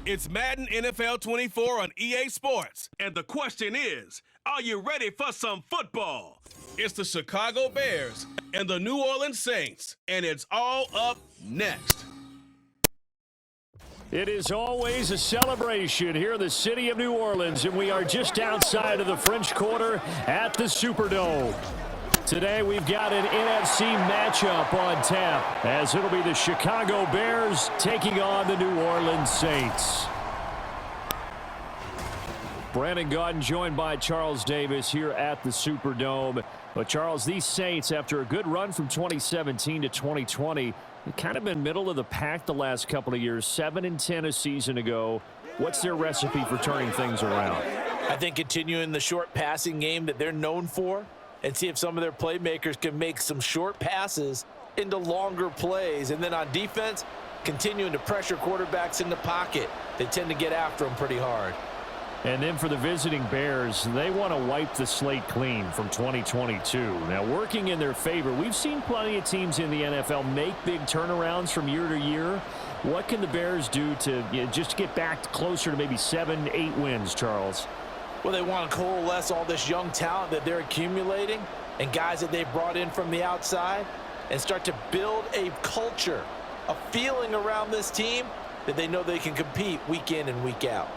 It's Madden NFL 24 on EA Sports. And the question is, are you ready for some football? It's the Chicago Bears and the New Orleans Saints, and it's all up next. It is always a celebration here in the city of New Orleans, and we are just outside of the French Quarter at the Superdome. Today we've got an NFC matchup on tap, as it'll be the Chicago Bears taking on the New Orleans Saints. Brandon Gaudin joined by Charles Davis here at the Superdome. But Charles, these Saints, after a good run from 2017 to 2020, they've kind of been middle of the pack the last couple of years, 7-10 a season ago. What's their recipe for turning things around? I think continuing the short passing game that they're known for, and see if some of their playmakers can make some short passes into longer plays. And then on defense, continuing to pressure quarterbacks in the pocket. They tend to get after them pretty hard. And then for the visiting Bears, they want to wipe the slate clean from 2022. Now, working in their favor, we've seen plenty of teams in the NFL make big turnarounds from year to year. What can the Bears do to just get back closer to maybe 7-8 wins, Charles? Well, they want to coalesce all this young talent that they're accumulating and guys that they've brought in from the outside and start to build a culture, a feeling around this team that they know they can compete week in and week out.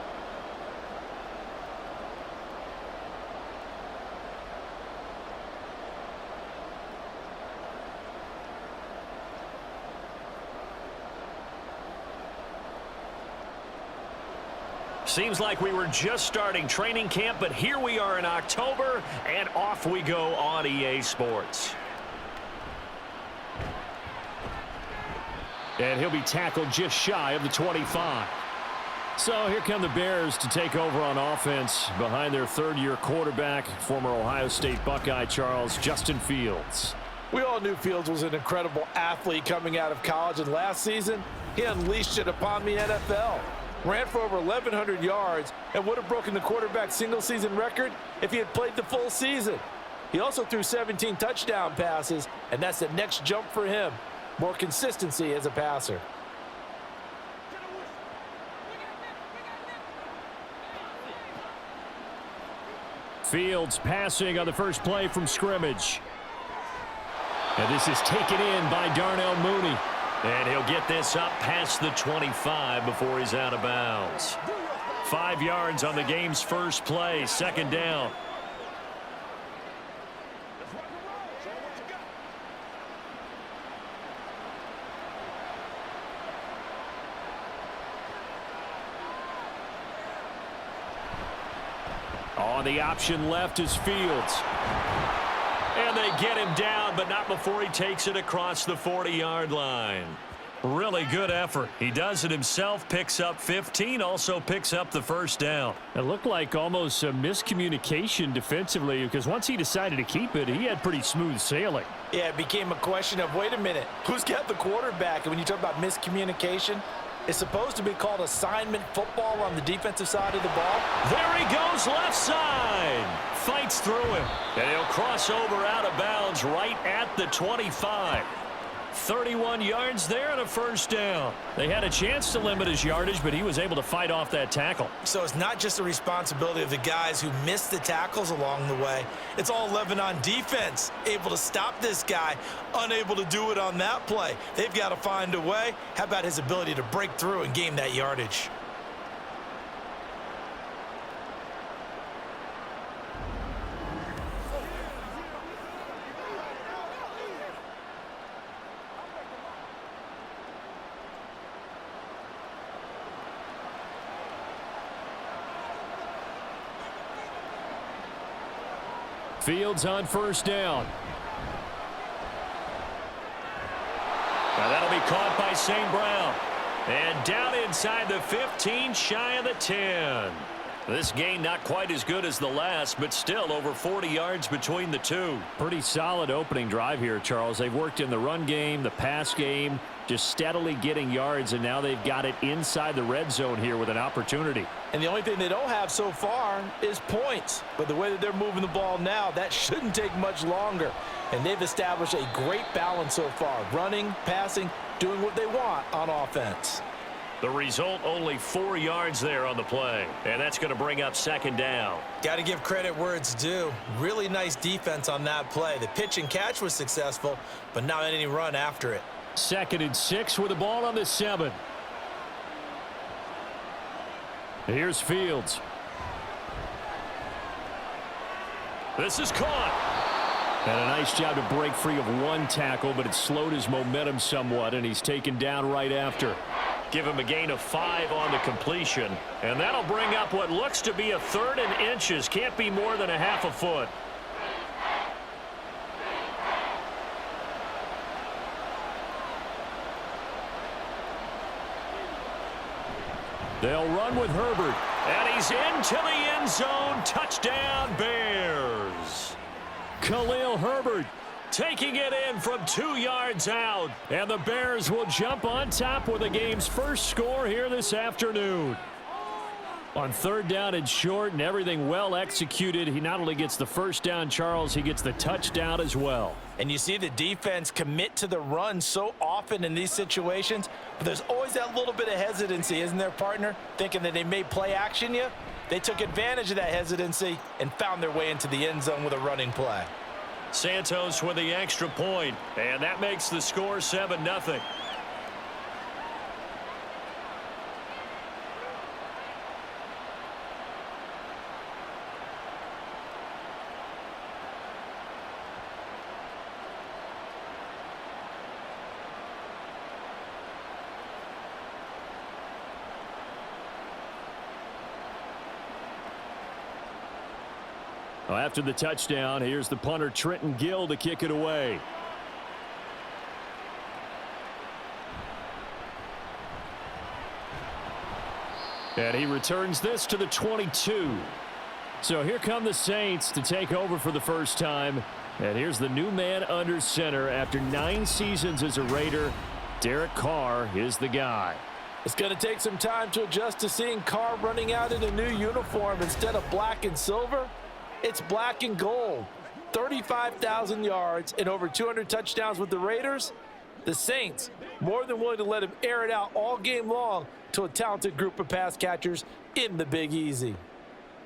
Seems like we were just starting training camp, but here we are in October, and off we go on EA Sports. And he'll be tackled just shy of the 25. So here come the Bears to take over on offense behind their third-year quarterback, former Ohio State Buckeye Charles, Justin Fields. We all knew Fields was an incredible athlete coming out of college, and last season, he unleashed it upon the NFL. Ran for over 1,100 yards and would have broken the quarterback single-season record if he had played the full season. He also threw 17 touchdown passes, and that's the next jump for him. More consistency as a passer. Fields passing on the first play from scrimmage. And this is taken in by Darnell Mooney. And he'll get this up past the 25 before he's out of bounds. 5 yards on the game's first play, second down. On the option left is Fields. And they get him down, but not before he takes it across the 40-yard line. Really good effort. He does it himself, picks up 15, also picks up the first down. It looked like almost a miscommunication defensively, because once he decided to keep it, he had pretty smooth sailing. Yeah, it became a question of, wait a minute, who's got the quarterback? And when you talk about miscommunication, it's supposed to be called assignment football on the defensive side of the ball. There he goes, left side. Fights through him. And he'll cross over out of bounds right at the 25. 31 yards there and a first down. They had a chance to limit his yardage, but he was able to fight off that tackle. So it's not just the responsibility of the guys who missed the tackles along the way. It's all 11 on defense, able to stop this guy, unable to do it on that play. They've got to find a way. How about his ability to break through and gain that yardage? Fields on first down. Now that'll be caught by St. Brown. And down inside the 15, shy of the 10. This gain not quite as good as the last, but still over 40 yards between the two. Pretty solid opening drive here, Charles. They've worked in the run game, the pass game, just steadily getting yards, and now they've got it inside the red zone here with an opportunity. And the only thing they don't have so far is points. But the way that they're moving the ball now, that shouldn't take much longer. And they've established a great balance so far. Running, passing, doing what they want on offense. The result, only 4 yards there on the play. And that's going to bring up second down. Got to give credit where it's due. Really nice defense on that play. The pitch and catch was successful, but not any run after it. 2nd and 6 with the ball on the 7. Here's Fields. This is caught. And a nice job to break free of one tackle, but it slowed his momentum somewhat, and he's taken down right after. Give him a gain of 5 on the completion, and that'll bring up what looks to be a 3rd and inches. Can't be more than a half a foot. They'll run with Herbert, and he's into the end zone. Touchdown, Bears. Khalil Herbert taking it in from 2 yards out. And the Bears will jump on top with the game's first score here this afternoon. On 3rd down and short and everything well executed, he not only gets the first down, Charles, he gets the touchdown as well. And you see the defense commit to the run so often in these situations, but there's always that little bit of hesitancy, isn't there, partner? Thinking that they may play action you. They took advantage of that hesitancy and found their way into the end zone with a running play. Santos with the extra point, and that makes the score 7-0. Well, after the touchdown, here's the punter Trenton Gill to kick it away. And he returns this to the 22. So here come the Saints to take over for the first time. And here's the new man under center after 9 seasons as a Raider. Derek Carr is the guy. It's going to take some time to adjust to seeing Carr running out in a new uniform instead of black and silver. It's black and gold. 35,000 yards and over 200 touchdowns with the Raiders. The Saints more than willing to let him air it out all game long to a talented group of pass catchers in the Big Easy.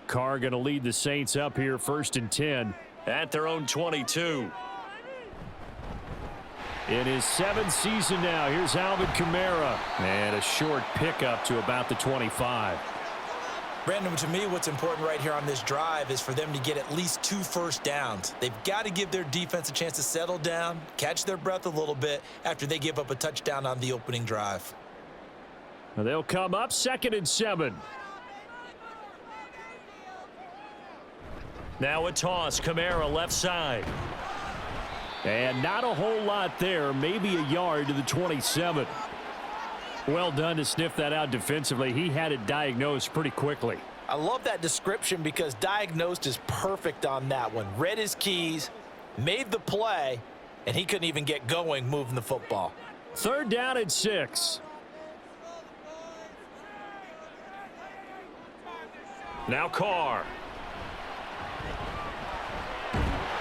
Carr going to lead the Saints up here 1st and 10 at their own 22. In his 7th season now, here's Alvin Kamara. And a short pickup to about the 25. Brandon, to me, what's important right here on this drive is for them to get at least 2 first downs. They've got to give their defense a chance to settle down, catch their breath a little bit after they give up a touchdown on the opening drive. They'll come up 2nd and 7. Now a toss, Kamara left side. And not a whole lot there, maybe a yard to the 27. Well done to sniff that out defensively. He had it diagnosed pretty quickly. I love that description because diagnosed is perfect on that one. Read his keys, made the play, and he couldn't even get going moving the football. 3rd down and 6. Now Carr.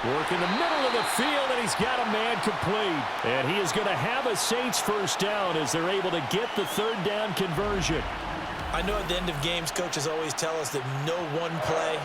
Work in the middle of the field, and he's got a man complete. And he is going to have a Saints first down as they're able to get the 3rd down conversion. I know at the end of games, coaches always tell us that no one play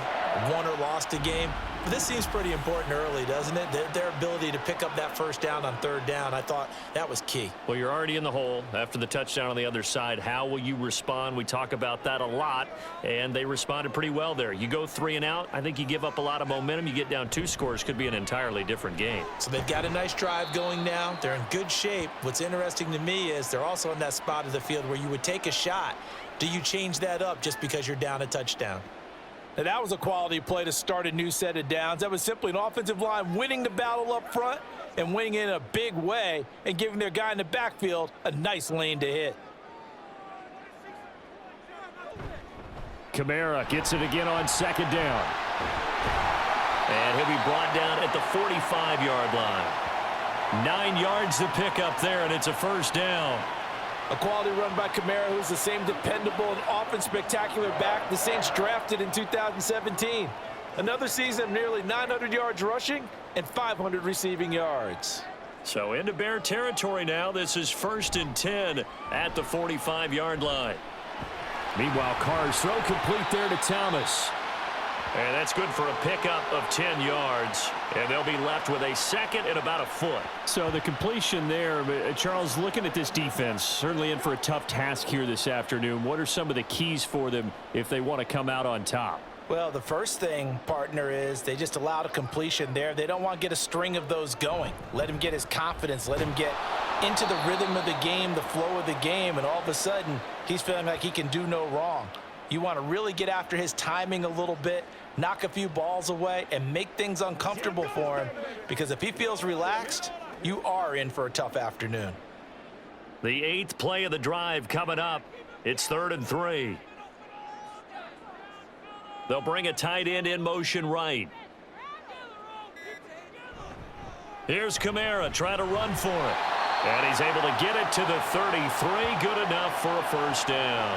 won or lost a game. But this seems pretty important early, doesn't it? Their ability to pick up that first down on 3rd down, I thought that was key. Well, you're already in the hole after the touchdown on the other side. How will you respond? We talk about that a lot, and they responded pretty well there. You go 3 and out, I think you give up a lot of momentum. You get down 2 scores, could be an entirely different game. So they've got a nice drive going now. They're in good shape. What's interesting to me is they're also in that spot of the field where you would take a shot. Do you change that up just because you're down a touchdown? Now, that was a quality play to start a new set of downs. That was simply an offensive line winning the battle up front and winning in a big way and giving their guy in the backfield a nice lane to hit. Kamara gets it again on 2nd down. And he'll be brought down at the 45-yard line. 9 yards to pick up there, and it's a first down. A quality run by Kamara, who's the same dependable and often spectacular back the Saints drafted in 2017. Another season of nearly 900 yards rushing and 500 receiving yards. So into Bear territory now. This is 1st and 10 at the 45-yard line. Meanwhile, Carr's throw complete there to Thomas. And that's good for a pickup of 10 yards. And they'll be left with a 2nd and about a foot. So the completion there, Charles, looking at this defense, certainly in for a tough task here this afternoon. What are some of the keys for them if they want to come out on top? Well, the first thing, partner, is they just allowed a completion there. They don't want to get a string of those going. Let him get his confidence. Let him get into the rhythm of the game, the flow of the game, and all of a sudden, he's feeling like he can do no wrong. You want to really get after his timing a little bit, knock a few balls away, and make things uncomfortable for him, because if he feels relaxed, you are in for a tough afternoon. The 8th play of the drive coming up. It's 3rd and 3. They'll bring a tight end in motion right. Here's Kamara trying to run for it. And he's able to get it to the 33. Good enough for a first down.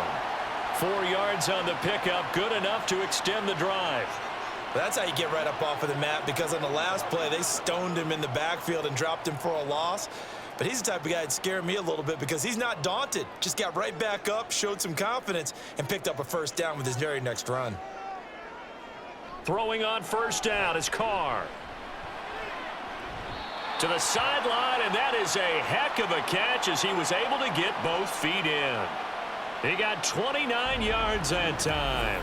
4 yards on the pickup. Good enough to extend the drive. That's how you get right up off of the mat, because on the last play, they stoned him in the backfield and dropped him for a loss. But he's the type of guy that'd scare me a little bit, because he's not daunted. Just got right back up, showed some confidence, and picked up a first down with his very next run. Throwing on first down is Carr. To the sideline, and that is a heck of a catch as he was able to get both feet in. He got 29 yards that time.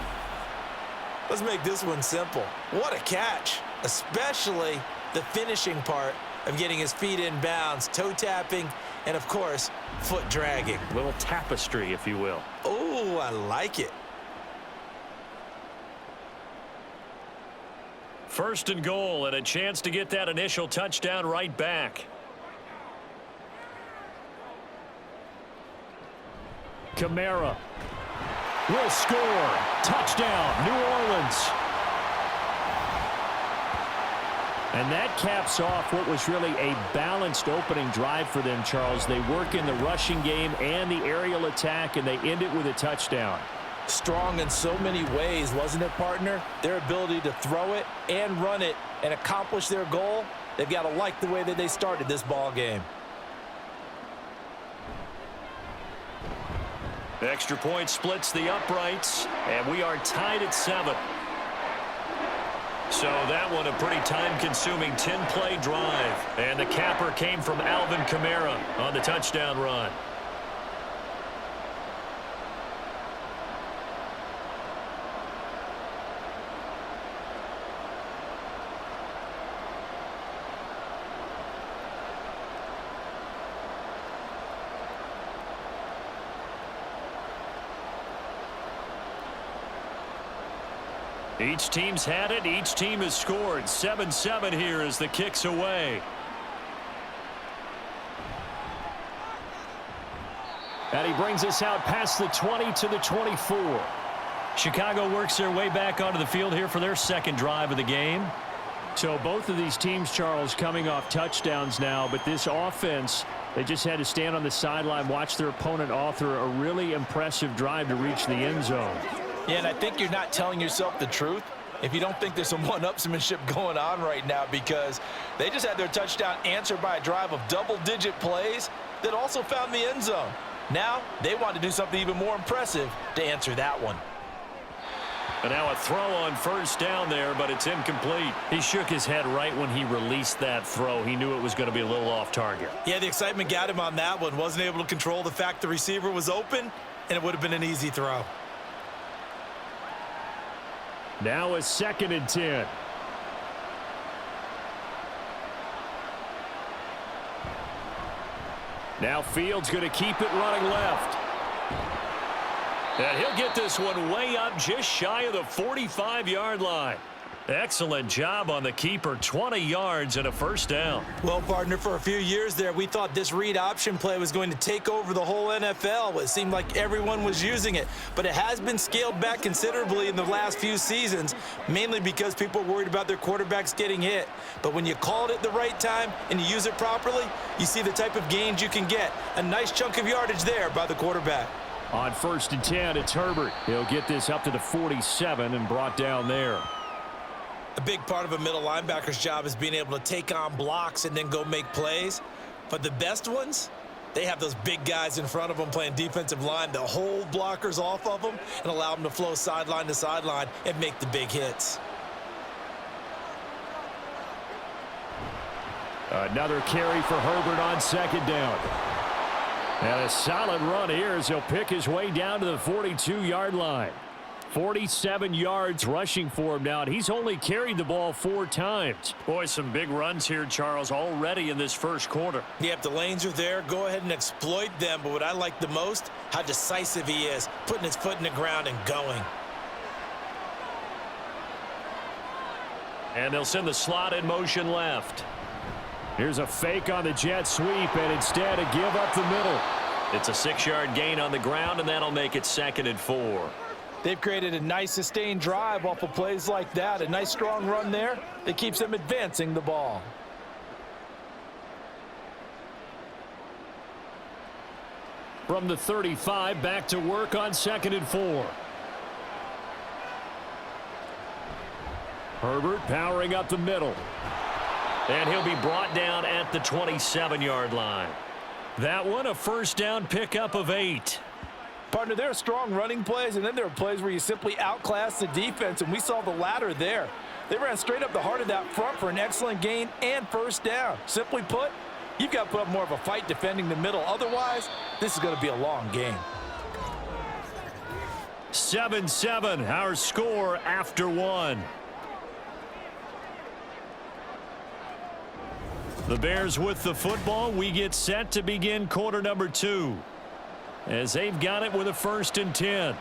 Let's make this one simple. What a catch, especially the finishing part of getting his feet in bounds, toe tapping, and of course, foot dragging. A little tapestry, if you will. Oh, I like it. 1st and goal, and a chance to get that initial touchdown right back. Kamara will score. Touchdown, New Orleans. And that caps off what was really a balanced opening drive for them, Charles. They work in the rushing game and the aerial attack, and they end it with a touchdown. Strong in so many ways, wasn't it, partner? Their ability to throw it and run it and accomplish their goal, they've got to like the way that they started this ball game. Extra point splits the uprights, and we are tied at 7. So that one a pretty time-consuming 10-play drive. And the capper came from Alvin Kamara on the touchdown run. Each team's had it. Each team has scored. 7-7 here as the kick's away. And he brings us out past the 20 to the 24. Chicago works their way back onto the field here for their 2nd drive of the game. So both of these teams, Charles, coming off touchdowns now, but this offense, they just had to stand on the sideline, watch their opponent author a really impressive drive to reach the end zone. Yeah, and I think you're not telling yourself the truth if you don't think there's some one-upsmanship going on right now, because they just had their touchdown answered by a drive of double-digit plays that also found the end zone. Now they want to do something even more impressive to answer that one. And now a throw on first down there, but it's incomplete. He shook his head right when he released that throw. He knew it was going to be a little off target. Yeah, the excitement got him on that one. Wasn't able to control the fact the receiver was open, and it would have been an easy throw. Now a 2nd and 10. Now Fields going to keep it running left. And he'll get this one way up just shy of the 45-yard line. Excellent job on the keeper. 20 yards and a first down. Well, partner, for a few years there, we thought this read option play was going to take over the whole NFL. It seemed like everyone was using it, but it has been scaled back considerably in the last few seasons, mainly because people are worried about their quarterbacks getting hit. But when you call it at the right time and you use it properly, you see the type of gains you can get. A nice chunk of yardage there by the quarterback. On 1st and 10, it's Herbert. He'll get this up to the 47 and brought down there. A big part of a middle linebacker's job is being able to take on blocks and then go make plays. But the best ones, they have those big guys in front of them playing defensive line that hold blockers off of them and allow them to flow sideline to sideline and make the big hits. Another carry for Herbert on second down. And a solid run here as he'll pick his way down to the 42-yard line. 47 yards rushing for him now, and he's only carried the ball 4 times. Boy, some big runs here, Charles, already in this first quarter. Yep, the lanes are there. Go ahead and exploit them. But what I like the most, how decisive he is, putting his foot in the ground and going. And they'll send the slot in motion left. Here's a fake on the jet sweep, and instead a give up the middle. It's a 6-yard gain on the ground, and that'll make it 2nd and 4. They've created a nice sustained drive off of plays like that. A nice strong run there that keeps them advancing the ball. From the 35, back to work on 2nd and 4. Herbert powering up the middle. And he'll be brought down at the 27-yard line. That one a first down pickup of 8. Partner, there are strong running plays, and then there are plays where you simply outclass the defense, and we saw the latter there. They ran straight up the heart of that front for an excellent gain and first down. Simply put, you've got to put up more of a fight defending the middle. Otherwise, this is going to be a long game. 7-7, our score after 1. The Bears with the football. We get set to begin quarter number 2. As they've got it with a 1st and 10.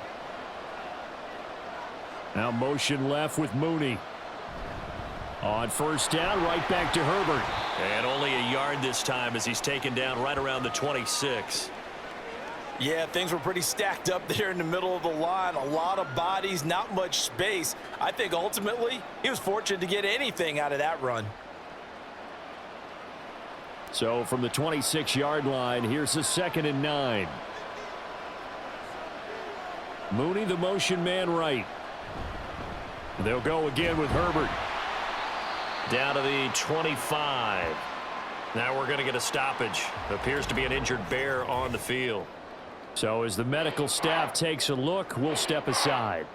Now motion left with Mooney. On first down, right back to Herbert. And only a yard this time as he's taken down right around the 26. Yeah, things were pretty stacked up there in the middle of the line. A lot of bodies, not much space. I think ultimately he was fortunate to get anything out of that run. So from the 26-yard line, here's a 2nd and 9. Mooney, the motion man right. They'll go again with Herbert. Down to the 25. Now we're going to get a stoppage. Appears to be an injured Bear on the field. So as the medical staff takes a look, we'll step aside.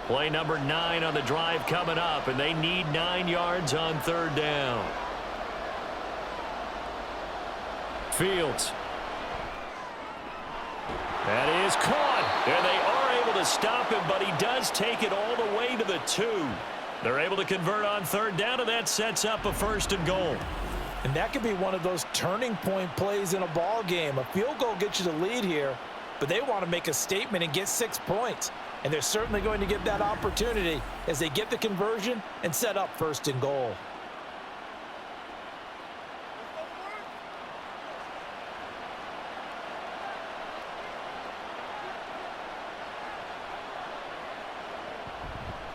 Play number 9 on the drive coming up, and they need 9 yards on 3rd down. Fields. That is caught. And they are able to stop him, but he does take it all the way to the 2. They're able to convert on 3rd down, and that sets up a 1st and goal. And that could be one of those turning point plays in a ball game. A field goal gets you the lead here, but they want to make a statement and get 6 points. And they're certainly going to get that opportunity as they get the conversion and set up 1st and goal.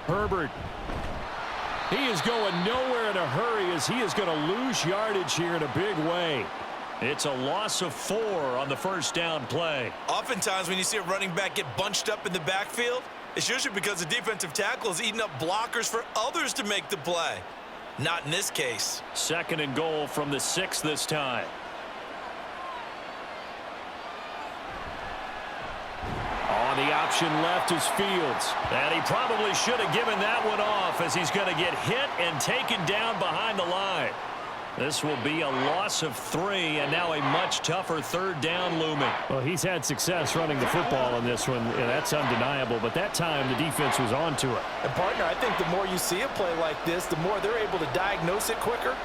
Herbert. He is going nowhere in a hurry as he is going to lose yardage here in a big way. It's a loss of 4 on the first down play. Oftentimes when you see a running back get bunched up in the backfield, it's usually because the defensive tackle is eating up blockers for others to make the play. Not in this case. 2nd and goal from the 6 this time. On the option left is Fields. And he probably should have given that one off as he's going to get hit and taken down behind the line. This will be a loss of 3, and now a much tougher 3rd down looming. Well, he's had success running the football in this one, and that's undeniable. But that time, the defense was on to it. And, partner, I think the more you see a play like this, the more they're able to diagnose it quicker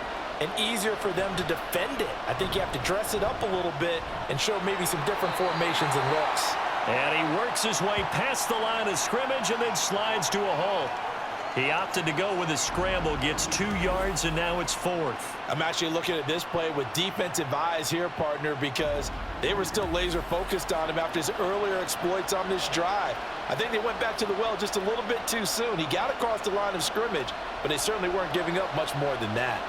and easier for them to defend it. I think you have to dress it up a little bit and show maybe some different formations and looks. And he works his way past the line of scrimmage and then slides to a halt. He opted to go with a scramble, gets 2 yards, and now it's 4th. I'm actually looking at this play with defensive eyes here, partner, because they were still laser focused on him after his earlier exploits on this drive. I think they went back to the well just a little bit too soon. He got across the line of scrimmage, but they certainly weren't giving up much more than that.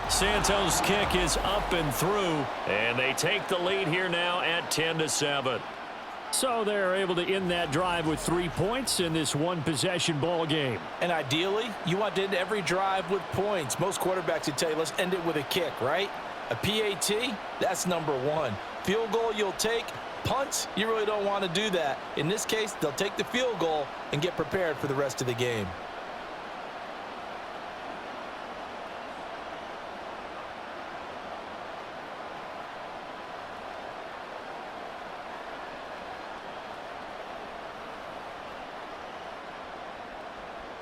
Santos' kick is up and through, and they take the lead here now at 10-7. So they're able to end that drive with 3 points in this one-possession ball game. And ideally, you want to end every drive with points. Most quarterbacks would tell you, let's end it with a kick, right? A PAT, that's number 1. Field goal you'll take. Punts, you really don't want to do that. In this case, they'll take the field goal and get prepared for the rest of the game.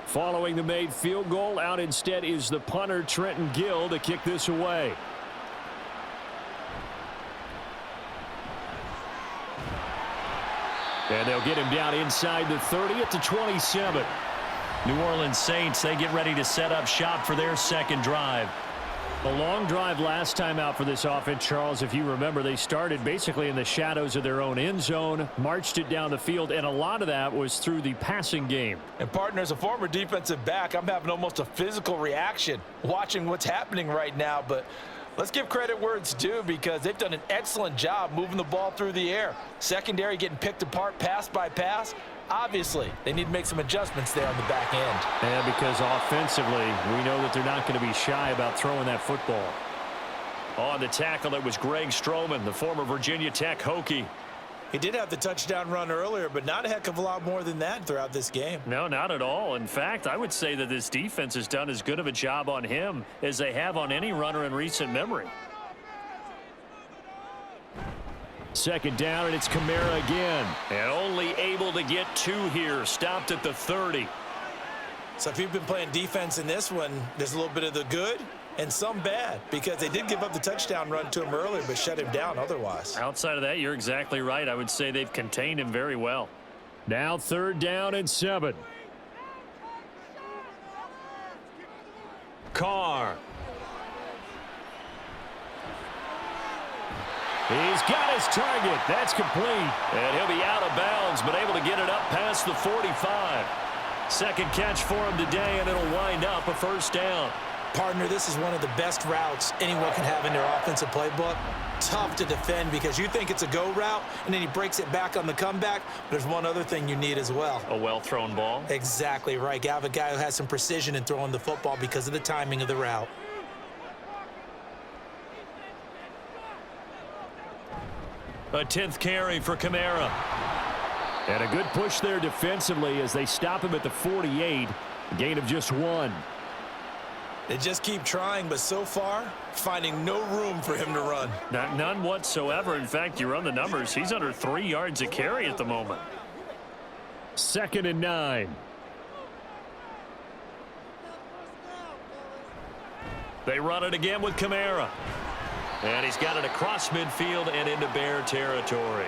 Following the made field goal, out instead is the punter, Trenton Gill, to kick this away. And they'll get him down inside the 30 at the 27. New Orleans Saints, they get ready to set up shop for their second drive. A long drive last time out for this offense, Charles. If you remember, they started basically in the shadows of their own end zone, marched it down the field, and a lot of that was through the passing game. And partner, as a former defensive back, I'm having almost a physical reaction watching what's happening right now. But let's give credit where it's due, because they've done an excellent job moving the ball through the air. Secondary getting picked apart pass by pass. Obviously, they need to make some adjustments there on the back end. And because offensively, we know that they're not going to be shy about throwing that football. On the tackle, it was Greg Stroman, the former Virginia Tech Hokie. He did have the touchdown run earlier, but not a heck of a lot more than that throughout this game. No, not at all. In fact, I would say that this defense has done as good of a job on him as they have on any runner in recent memory. Second down, and it's Kamara again. And only able to get 2 here, stopped at the 30. So if you've been playing defense in this one, there's a little bit of the good and some bad, because they did give up the touchdown run to him earlier, but shut him down otherwise. Outside of that, you're exactly right. I would say they've contained him very well. Now 3rd down and 7. Carr. He's got his target. That's complete. And he'll be out of bounds, but able to get it up past the 45. Second catch for him today, and it'll wind up a 1st down. Partner, this is one of the best routes anyone can have in their offensive playbook. Tough to defend because you think it's a go route, and then he breaks it back on the comeback. But there's one other thing you need as well. A well-thrown ball. Exactly right. You have a guy who has some precision in throwing the football because of the timing of the route. A 10th carry for Kamara. And a good push there defensively as they stop him at the 48. A gain of just 1. They just keep trying, but so far, finding no room for him to run. None whatsoever. In fact, you run the numbers. He's under 3 yards a carry at the moment. 2nd and 9. They run it again with Kamara. And he's got it across midfield and into Bear territory.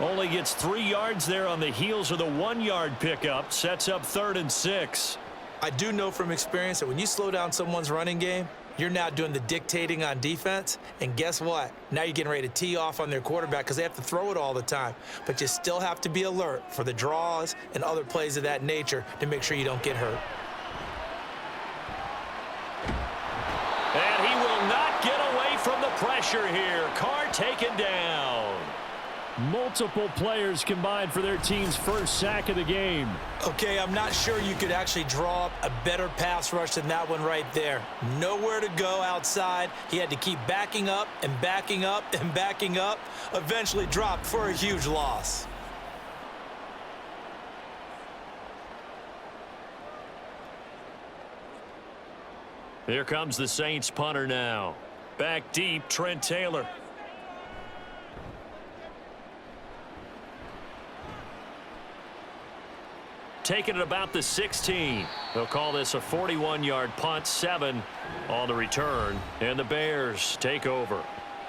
Only gets 3 yards there on the heels of the 1-yard pickup. Sets up 3rd and 6. I do know from experience that when you slow down someone's running game, you're now doing the dictating on defense. And guess what? Now you're getting ready to tee off on their quarterback because they have to throw it all the time. But you still have to be alert for the draws and other plays of that nature to make sure you don't get hurt. And he will not get away from the pressure here. Carr taken down. Multiple players combined for their team's first sack of the game. Okay, I'm not sure you could actually draw up a better pass rush than that one right there. Nowhere to go outside. He had to keep backing up and backing up and backing up. Eventually dropped for a huge loss. Here comes the Saints punter now. Back deep, Trent Taylor. Taking it about the 16. They'll call this a 41-yard punt, 7 on the return. And the Bears take over.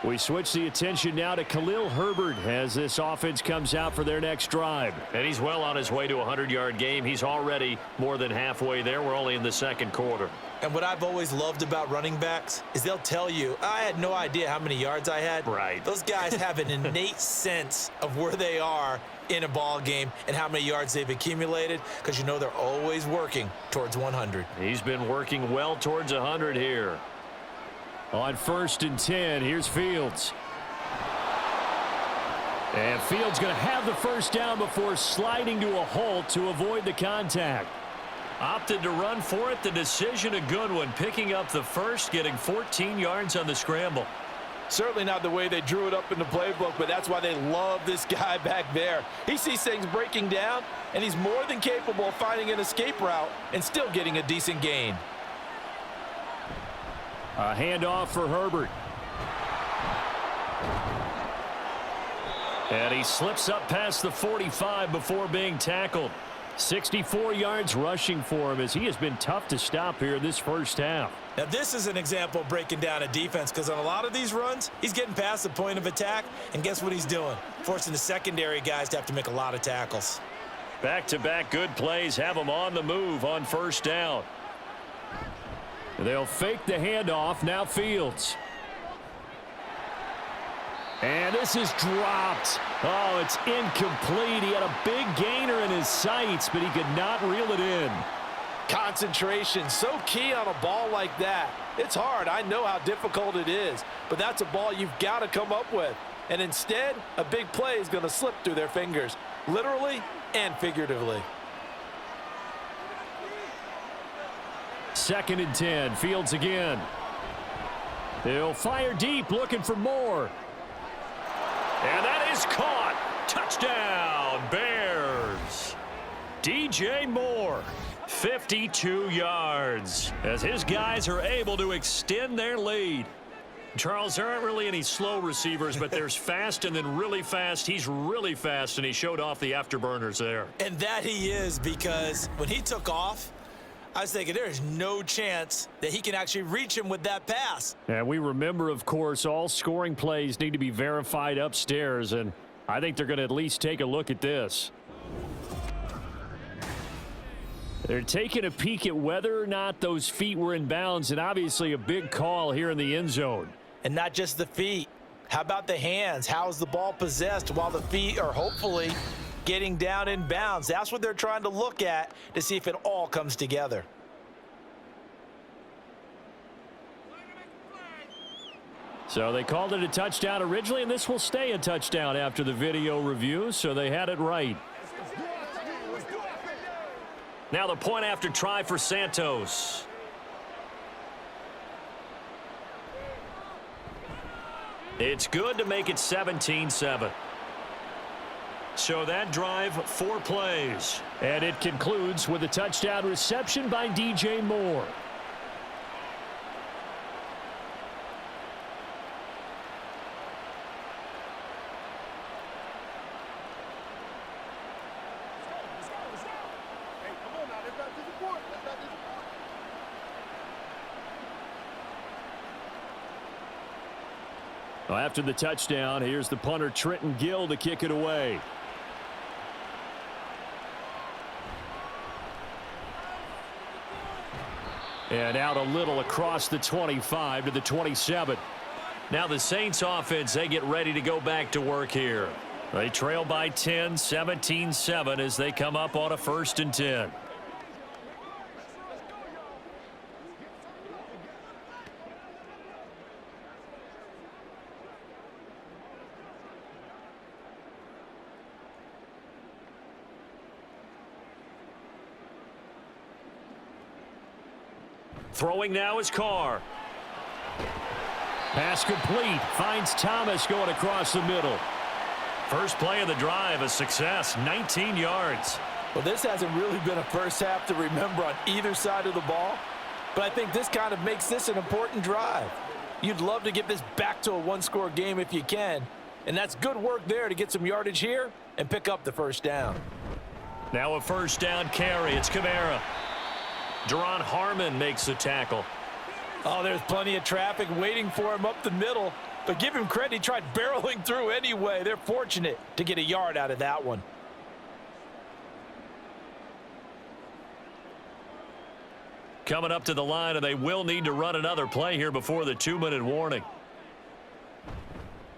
We switch the attention now to Khalil Herbert as this offense comes out for their next drive. And he's well on his way to a 100-yard game. He's already more than halfway there. We're only in the second quarter. And what I've always loved about running backs is they'll tell you, I had no idea how many yards I had. Right. Those guys have an innate sense of where they are in a ball game and how many yards they've accumulated, because you know they're always working towards 100. He's been working well towards 100 here. On 1st and 10, here's Fields. And Fields going to have the first down before sliding to a halt to avoid the contact. Opted to run for it. The decision a good one. Picking up the first, getting 14 yards on the scramble. Certainly not the way they drew it up in the playbook, but that's why they love this guy back there. He sees things breaking down, and he's more than capable of finding an escape route and still getting a decent gain. A handoff for Herbert. And he slips up past the 45 before being tackled. 64 yards rushing for him as he has been tough to stop here in this first half. Now, this is an example of breaking down a defense, because on a lot of these runs, he's getting past the point of attack, and guess what he's doing? Forcing the secondary guys to have to make a lot of tackles. Back-to-back good plays have him on the move on first down. They'll fake the handoff. Now Fields. And this is dropped. Oh, it's incomplete. He had a big gainer in his sights, but he could not reel it in. Concentration, so key on a ball like that. It's hard. I know how difficult it is, but that's a ball you've got to come up with. And instead, a big play is going to slip through their fingers, literally and figuratively. 2nd and 10. Fields again. He'll fire deep, looking for more. And that is caught. Touchdown, Bears. DJ Moore, 52 yards, as his guys are able to extend their lead. Charles, there aren't really any slow receivers, but there's fast and then really fast. He's really fast, and he showed off the afterburners there. And that he is, because when he took off, I was thinking there is no chance that he can actually reach him with that pass. And we remember, of course, all scoring plays need to be verified upstairs, and I think they're going to at least take a look at this. They're taking a peek at whether or not those feet were in bounds, and obviously a big call here in the end zone. And not just the feet. How about the hands? How is the ball possessed while the feet are hopefully getting down in bounds? That's what they're trying to look at to see if it all comes together. So they called it a touchdown originally, and this will stay a touchdown after the video review, so they had it right. Now the point after try for Santos. It's good to make it 17-7. So that drive, 4 plays. And it concludes with a touchdown reception by DJ Moore. Well, after the touchdown, here's the punter Trenton Gill to kick it away. And out a little across the 25 to the 27. Now the Saints offense, they get ready to go back to work here. They trail by 10, 17-7 as they come up on a 1st and 10. Throwing now is Carr. Pass complete. Finds Thomas going across the middle. First play of the drive, a success, 19 yards. Well, this hasn't really been a first half to remember on either side of the ball, but I think this kind of makes this an important drive. You'd love to get this back to a one-score game if you can, and that's good work there to get some yardage here and pick up the first down. Now a first down carry. It's Kamara. Deron Harmon makes the tackle. Oh, there's plenty of traffic waiting for him up the middle. but give him credit. He tried barreling through anyway. They're fortunate to get a yard out of that one. Coming up to the line, and they will need to run another play here before the 2-minute warning.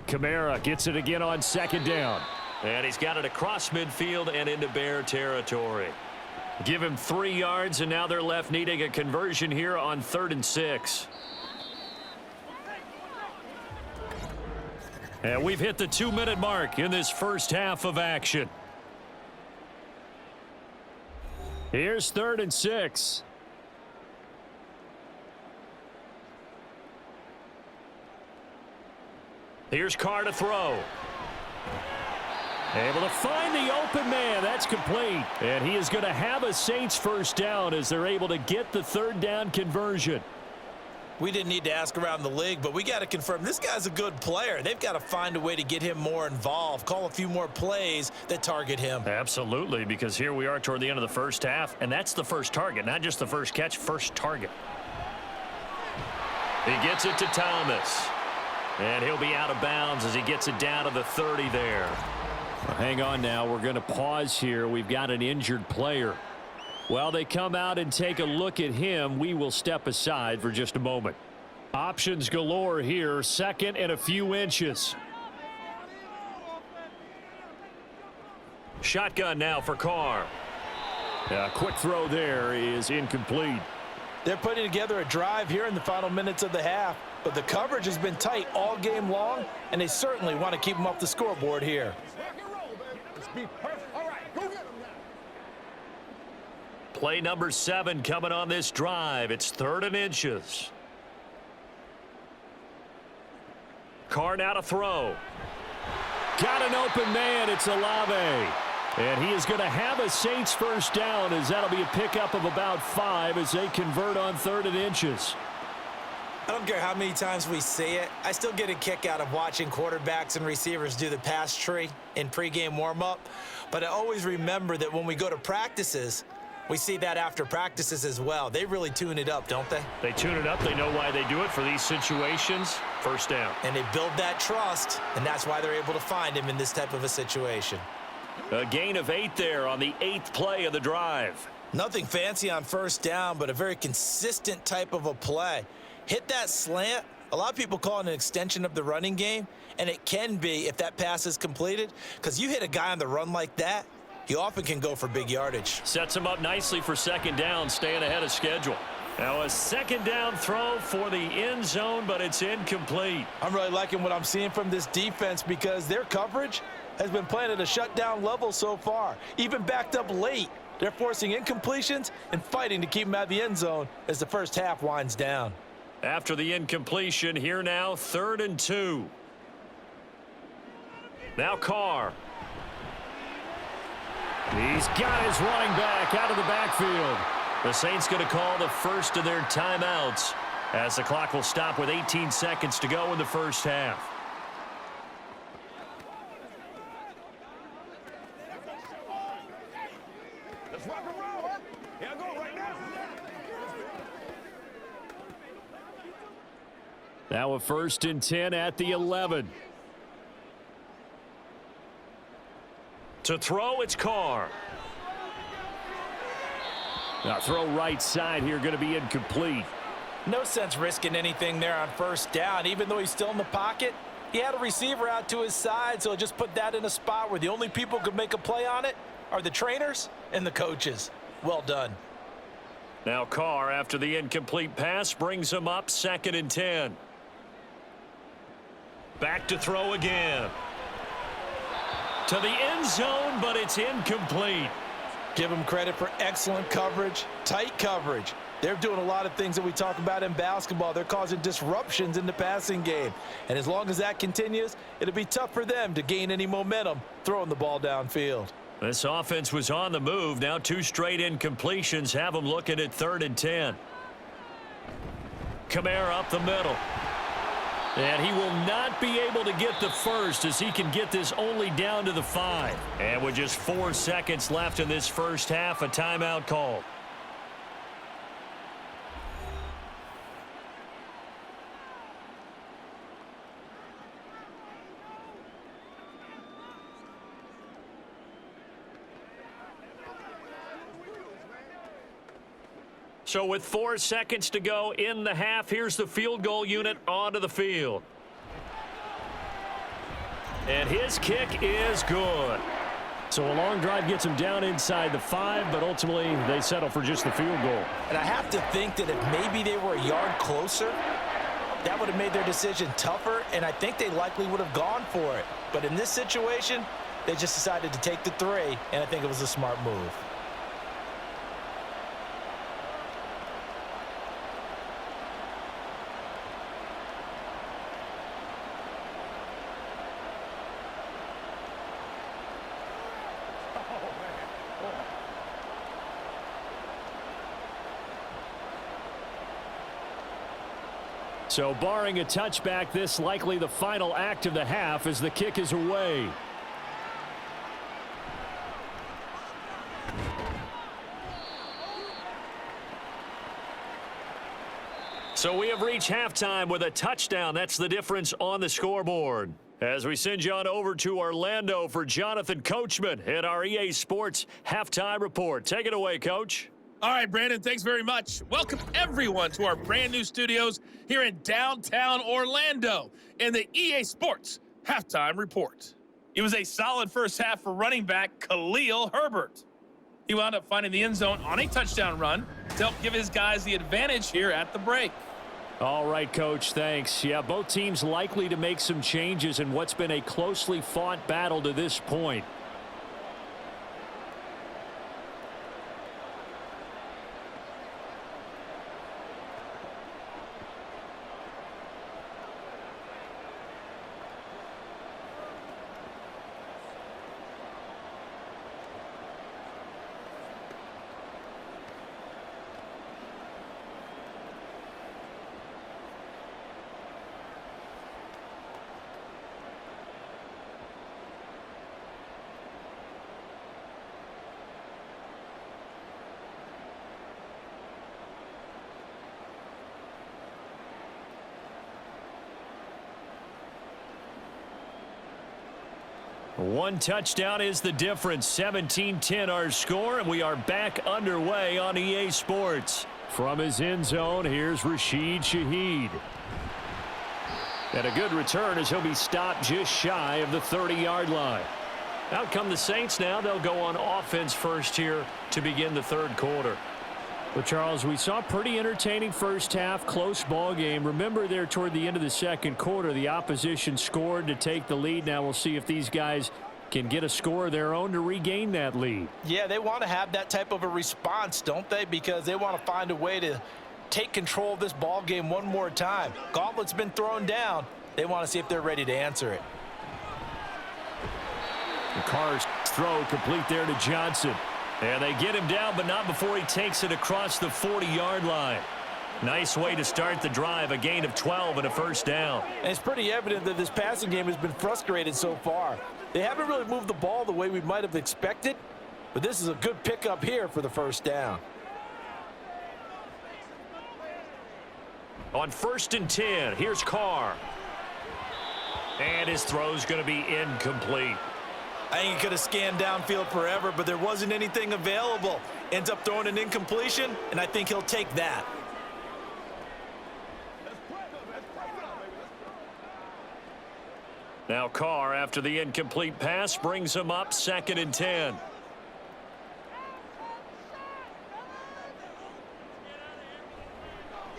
Kamara gets it again on second down. And he's got it across midfield and into Bear territory. Give him 3 yards, and now they're left needing a conversion here on 3rd and 6. And we've hit the 2-minute mark in this first half of action. Here's 3rd and 6. Here's Carr to throw. Able to find the open man. That's complete. And he is going to have a Saints first down as they're able to get the 3rd down conversion. We didn't need to ask around the league, but we got to confirm this guy's a good player. They've got to find a way to get him more involved, call a few more plays that target him. Absolutely, because here we are toward the end of the first half, and that's the first target, not just the first catch, first target. He gets it to Thomas. And he'll be out of bounds as he gets it down to the 30 there. Well, hang on now. We're going to pause here. We've got an injured player. While they come out and take a look at him, we will step aside for just a moment. Options galore here. 2nd and a few inches. Shotgun now for Carr. A quick throw there is incomplete. They're putting together a drive here in the final minutes of the half, but the coverage has been tight all game long, and they certainly want to keep them off the scoreboard here. Play number 7 coming on this drive. It's 3rd and inches. Carr now to throw. Got an open man. It's Olave. And he is going to have a Saints first down as that'll be a pickup of about 5 as they convert on 3rd and inches. I don't care how many times we see it. I still get a kick out of watching quarterbacks and receivers do the pass tree in pregame warm-up. But I always remember that when we go to practices, we see that after practices as well. They really tune it up, don't they? They tune it up. They know why they do it for these situations. First down. And they build that trust, and that's why they're able to find him in this type of a situation. A gain of 8 there on the 8th play of the drive. Nothing fancy on first down, but a very consistent type of a play. Hit that slant. A lot of people call it an extension of the running game, and it can be if that pass is completed, because you hit a guy on the run like that, he often can go for big yardage. Sets him up nicely for 2nd down, staying ahead of schedule. Now a 2nd down throw for the end zone, but it's incomplete. I'm really liking what I'm seeing from this defense because their coverage has been playing at a shutdown level so far. Even backed up late, they're forcing incompletions and fighting to keep them out of the end zone as the first half winds down. After the incompletion, here now 3rd and 2. Now Carr. He's got his running back out of the backfield. The Saints going to call the first of their timeouts as the clock will stop with 18 seconds to go in the first half. Let's rock and roll. Here I go right now. Now a 1st and 10 at the 11. To throw, it's Carr. Now throw right side here, going to be incomplete. No sense risking anything there on first down. Even though he's still in the pocket, he had a receiver out to his side, so he'll just put that in a spot where the only people who could make a play on it are the trainers and the coaches. Well done. Now Carr, after the incomplete pass, brings him up 2nd and 10. Back to throw again. To the end zone, but it's incomplete. Give them credit for excellent coverage, tight coverage. They're doing a lot of things that we talk about in basketball. They're causing disruptions in the passing game. And as long as that continues, it'll be tough for them to gain any momentum throwing the ball downfield. This offense was on the move. Now 2 straight incompletions have them looking at 3rd and 10. Kamara up the middle. And he will not be able to get the first as he can get this only down to the 5. And with just 4 seconds left in this first half, a timeout called. So with 4 seconds to go in the half, here's the field goal unit onto the field. And his kick is good. So a long drive gets them down inside the 5, but ultimately they settle for just the field goal. And I have to think that if maybe they were a yard closer, that would have made their decision tougher, and I think they likely would have gone for it. But in this situation, they just decided to take the 3, and I think it was a smart move. So barring a touchback, this likely the final act of the half as the kick is away. So we have reached halftime with a touchdown. That's the difference on the scoreboard. As we send you on over to Orlando for Jonathan Coachman in our EA Sports Halftime Report. Take it away, Coach. All right, Brandon, thanks very much. Welcome, everyone, to our brand new studios here in downtown Orlando in the EA Sports Halftime Report. It was a solid first half for running back Khalil Herbert. He wound up finding the end zone on a touchdown run to help give his guys the advantage here at the break. All right, Coach, thanks. Yeah, both teams likely to make some changes in what's been a closely fought battle to this point. One touchdown is the difference. 17-10 our score, and we are back underway on EA Sports. From his end zone, here's Rashid Shaheed. And a good return as he'll be stopped just shy of the 30-yard line. Out come the Saints now. They'll go on offense first here to begin the third quarter. Well, Charles, we saw a pretty entertaining first half, close ball game. Remember there toward the end of the second quarter, the opposition scored to take the lead. Now we'll see if these guys can get a score of their own to regain that lead. Yeah, they want to have that type of a response, don't they? Because they want to find a way to take control of this ball game one more time. Gauntlet's been thrown down. They want to see if they're ready to answer it. The Carr's throw complete there to Johnson. And they get him down, but not before he takes it across the 40-yard line. Nice way to start the drive, a gain of 12 and a first down. And it's pretty evident that this passing game has been frustrated so far. They haven't really moved the ball the way we might have expected, but this is a good pickup here for the first down. On 1st and 10, here's Carr. And his throw's going to be incomplete. I think he could have scanned downfield forever, but there wasn't anything available. Ends up throwing an incompletion, and I think he'll take that. Now Carr, after the incomplete pass, brings him up 2nd and 10.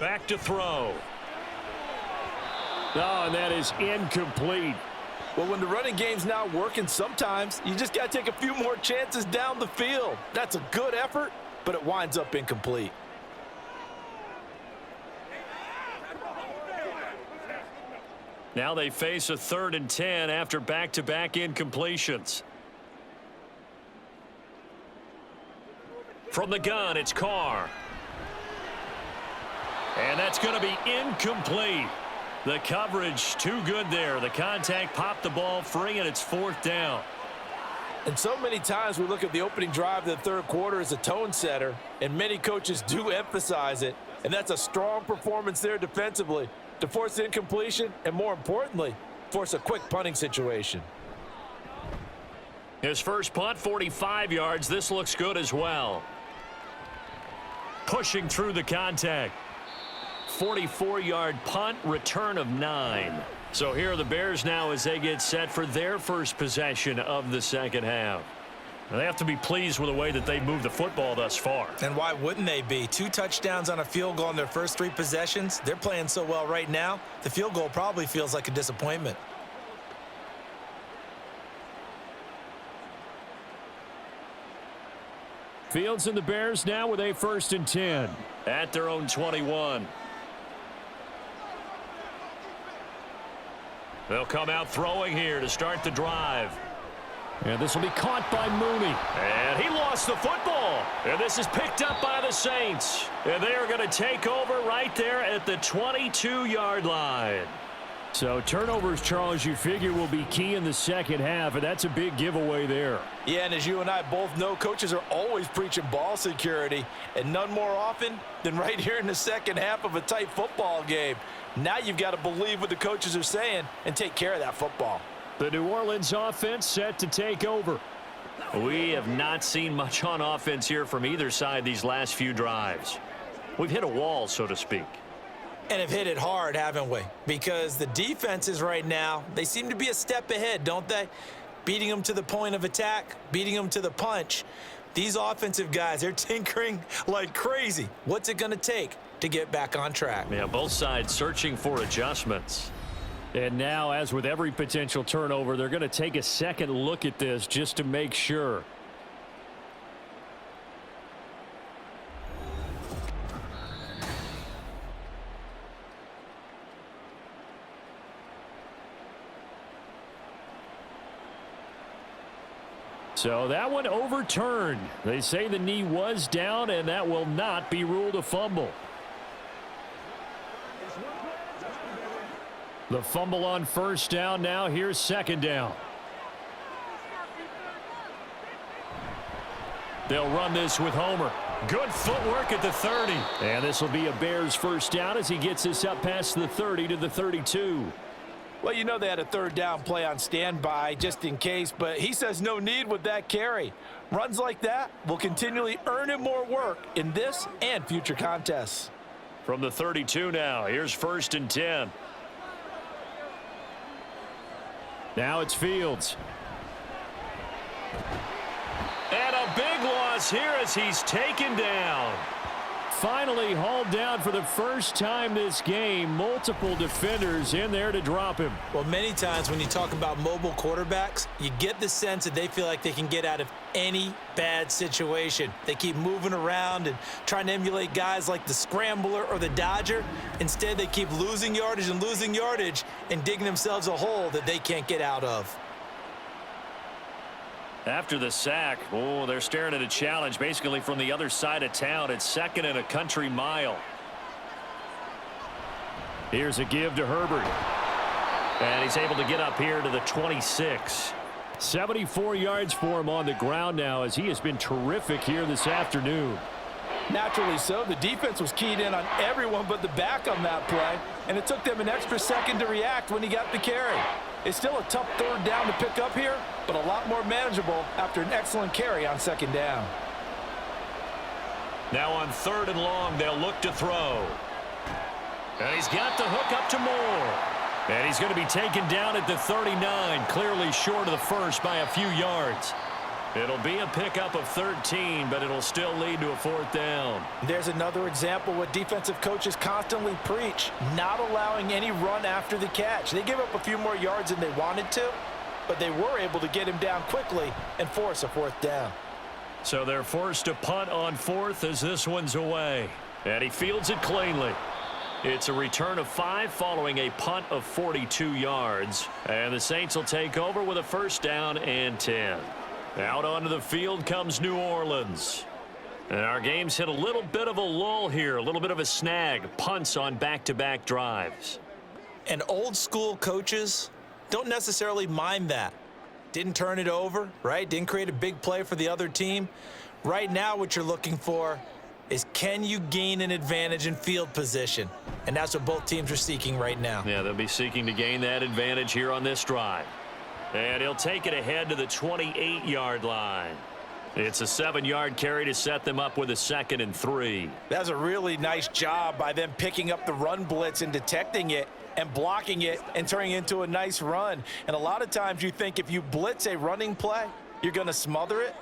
Back to throw. Oh, and that is incomplete. Well, when the running game's not working, sometimes you just got to take a few more chances down the field. That's a good effort, but it winds up incomplete. Now they face a 3rd and 10 after back-to-back incompletions. From the gun, it's Carr. And that's going to be incomplete. The coverage too good there. The contact popped the ball free, and it's 4th down. And so many times we look at the opening drive of the third quarter as a tone setter, and many coaches do emphasize it. And that's a strong performance there defensively to force incompletion and, more importantly, force a quick punting situation. His first punt, 45 yards. This looks good as well. pushing through the contact. 44-yard punt, return of 9. So here are the Bears now as they get set for their first possession of the second half. Now they have to be pleased with the way that they moved the football thus far. And why wouldn't they be? 2 touchdowns on a field goal in their first 3 possessions. They're playing so well right now, the field goal probably feels like a disappointment. Fields and the Bears now with a 1st and 10. At their own 21. They'll come out throwing here to start the drive. And this will be caught by Mooney. And he lost the football. And this is picked up by the Saints. And they are going to take over right there at the 22-yard line. So turnovers, Charles, you figure will be key in the second half, and that's a big giveaway there. Yeah, and as you and I both know, coaches are always preaching ball security, and none more often than right here in the second half of a tight football game. Now you've got to believe what the coaches are saying and take care of that football. The New Orleans offense set to take over. We have not seen much on offense here from either side these last few drives. We've hit a wall, so to speak. And have hit it hard, haven't we? Because the defenses right now, they seem to be a step ahead, don't they? Beating them to the point of attack, beating them to the punch. These offensive guys, they're tinkering like crazy. What's it going to take to get back on track? Yeah, both sides searching for adjustments. And now, as with every potential turnover, they're going to take a second look at this just to make sure. So that one overturned. They say the knee was down, and that will not be ruled a fumble. The fumble on 1st down. Now here's 2nd down. They'll run this with Homer. Good footwork at the 30. And this will be a Bears 1st down as he gets this up past the 30 to the 32. Well, you know they had a 3rd down play on standby just in case, but he says no need with that carry. Runs like that will continually earn him more work in this and future contests. From the 32 now, here's 1st and 10. Now it's Fields. And a big loss here as he's taken down. Finally hauled down for the first time this game. Multiple defenders in there to drop him. Well, many times when you talk about mobile quarterbacks, you get the sense that they feel like they can get out of any bad situation. They keep moving around and trying to emulate guys like the Scrambler or the Dodger. Instead, they keep losing yardage and digging themselves a hole that they can't get out of. After the sack, they're staring at a challenge basically from the other side of town. It's 2nd and a country mile. Here's a give to Herbert. And he's able to get up here to the 26. 74 yards for him on the ground now as he has been terrific here this afternoon. Naturally so. The defense was keyed in on everyone but the back on that play, and it took them an extra second to react when he got the carry. It's still a tough 3rd down to pick up here, but a lot more manageable after an excellent carry on 2nd down. Now on 3rd and long, they'll look to throw. And he's got the hook up to Moore. And he's going to be taken down at the 39, clearly short of the first by a few yards. It'll be a pickup of 13, but it'll still lead to a 4th down. There's another example what defensive coaches constantly preach, not allowing any run after the catch. They give up a few more yards than they wanted to, but they were able to get him down quickly and force a 4th down. So they're forced to punt on 4th as this one's away. And he fields it cleanly. It's a return of 5 following a punt of 42 yards. And the Saints will take over with a 1st down and 10. Out onto the field comes New Orleans. And our game's hit a little bit of a lull here, a little bit of a snag. Punts on back-to-back drives. And old school coaches don't necessarily mind that. Didn't turn it over, right? Didn't create a big play for the other team. Right now what you're looking for is can you gain an advantage in field position? And that's what both teams are seeking right now. Yeah, they'll be seeking to gain that advantage here on this drive. And he'll take it ahead to the 28-yard line. It's a 7-yard carry to set them up with a 2nd and 3. That's a really nice job by them picking up the run blitz and detecting it and blocking it and turning it into a nice run. And a lot of times you think if you blitz a running play, you're going to smother it.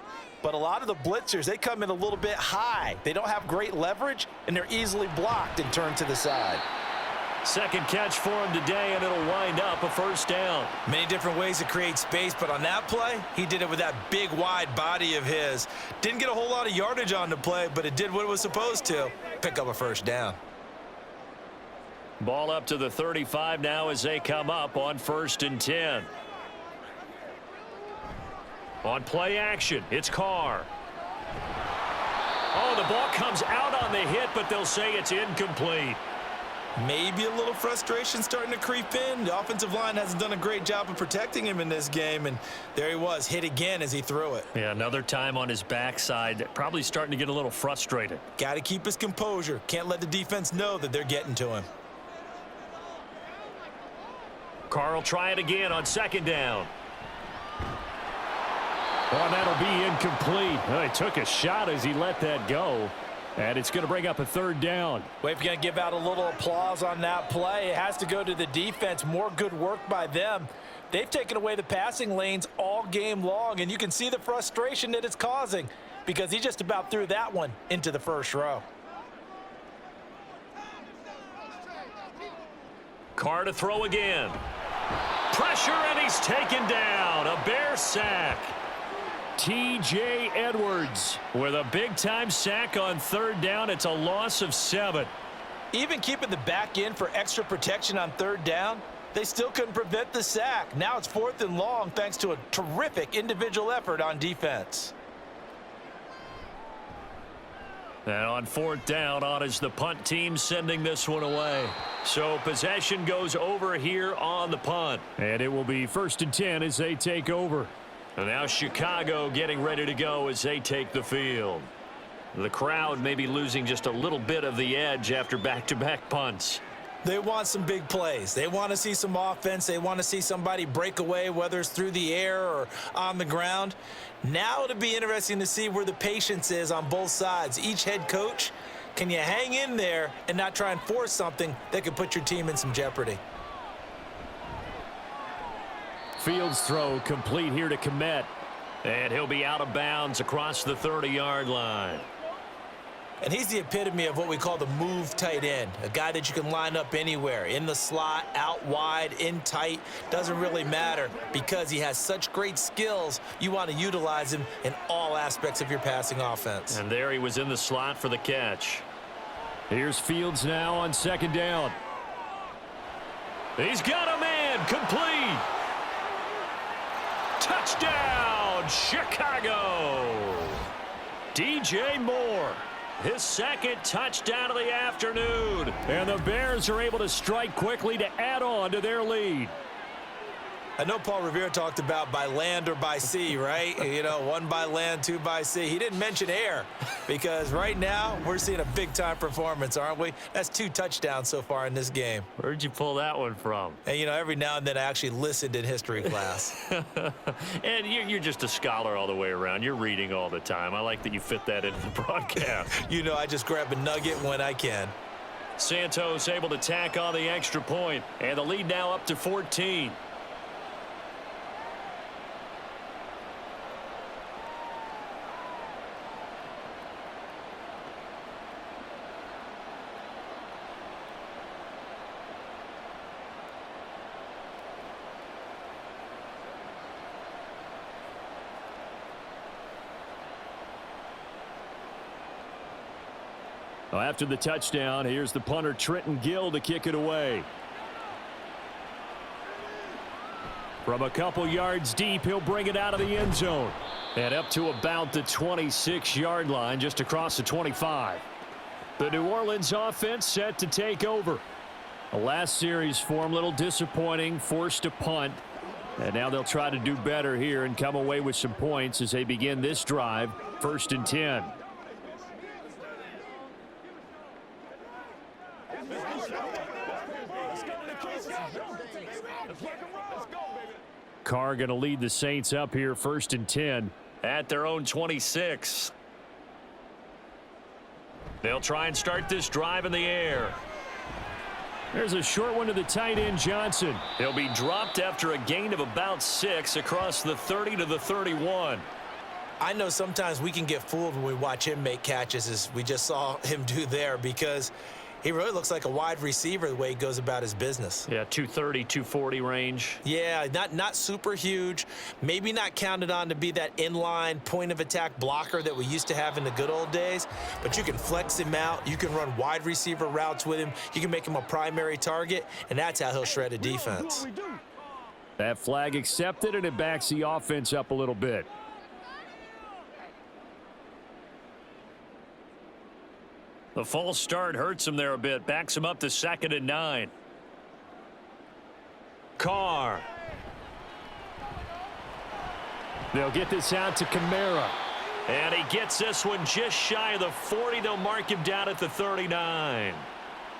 But a lot of the blitzers, they come in a little bit high. They don't have great leverage, and they're easily blocked and turned to the side. Second catch for him today, and it'll wind up a 1st down. Many different ways to create space, but on that play, he did it with that big, wide body of his. Didn't get a whole lot of yardage on the play, but it did what it was supposed to, pick up a 1st down. Ball up to the 35 now as they come up on 1st and 10. On play action, it's Carr. Oh, the ball comes out on the hit, but they'll say it's incomplete. Maybe a little frustration starting to creep in. The offensive line hasn't done a great job of protecting him in this game, and there he was, hit again as he threw it. Yeah, another time on his backside, probably starting to get a little frustrated. Got to keep his composure. Can't let the defense know that they're getting to him. Carr will try it again on 2nd down. Oh, that'll be incomplete. He took a shot as he let that go. And it's going to bring up a 3rd down. Well, if you're going to give out a little applause on that play, it has to go to the defense. More good work by them. They've taken away the passing lanes all game long, and you can see the frustration that it's causing because he just about threw that one into the 1st row. Carr to throw again. Pressure, and he's taken down. A Bear sack. T.J. Edwards with a big-time sack on 3rd down. It's a loss of 7. Even keeping the back end for extra protection on 3rd down, they still couldn't prevent the sack. Now it's 4th and long thanks to a terrific individual effort on defense. And on 4th down, on is the punt team sending this one away. So possession goes over here on the punt. And it will be 1st and 10 as they take over. And now Chicago getting ready to go as they take the field. The crowd may be losing just a little bit of the edge after back-to-back punts. They want some big plays. They want to see some offense. They want to see somebody break away, whether it's through the air or on the ground. Now it'll be interesting to see where the patience is on both sides. Each head coach, can you hang in there and not try and force something that could put your team in some jeopardy? Fields throw complete here to Kmet. And he'll be out of bounds across the 30-yard line. And he's the epitome of what we call the move tight end, a guy that you can line up anywhere, in the slot, out wide, in tight, doesn't really matter because he has such great skills. You want to utilize him in all aspects of your passing offense. And there he was in the slot for the catch. Here's Fields now on 2nd down. He's got a man, complete. Touchdown, Chicago. DJ Moore. His 2nd touchdown of the afternoon. And the Bears are able to strike quickly to add on to their lead. I know Paul Revere talked about by land or by sea, right? You know, 1 by land, 2 by sea. He didn't mention air because right now we're seeing a big-time performance, aren't we? That's 2 touchdowns so far in this game. Where'd you pull that one from? And, you know, every now and then I actually listened in history class. And you're just a scholar all the way around. You're reading all the time. I like that you fit that into the broadcast. You know, I just grab a nugget when I can. Santos able to tack on the extra point, and the lead now up to 14. Well, after the touchdown, here's the punter Trenton Gill to kick it away. From a couple yards deep, he'll bring it out of the end zone. And up to about the 26-yard line, just across the 25. The New Orleans offense set to take over. The last series for him, a little disappointing, forced a punt. And now they'll try to do better here and come away with some points as they begin this drive, 1st and 10. Carr going to lead the Saints up here, 1st and 10 at their own 26. They'll try and start this drive in the air. There's a short one to the tight end, Johnson. He'll be dropped after a gain of about 6 across the 30 to the 31. I know sometimes we can get fooled when we watch him make catches, as we just saw him do there, because he really looks like a wide receiver the way he goes about his business. Yeah, 230, 240 range. Yeah, not super huge. Maybe not counted on to be that inline point of attack blocker that we used to have in the good old days. But you can flex him out. You can run wide receiver routes with him. You can make him a primary target, and that's how he'll shred a defense. That flag accepted, and it backs the offense up a little bit. The false start hurts him there a bit. Backs him up to 2nd and 9. Carr. They'll get this out to Kamara. And he gets this one just shy of the 40. They'll mark him down at the 39.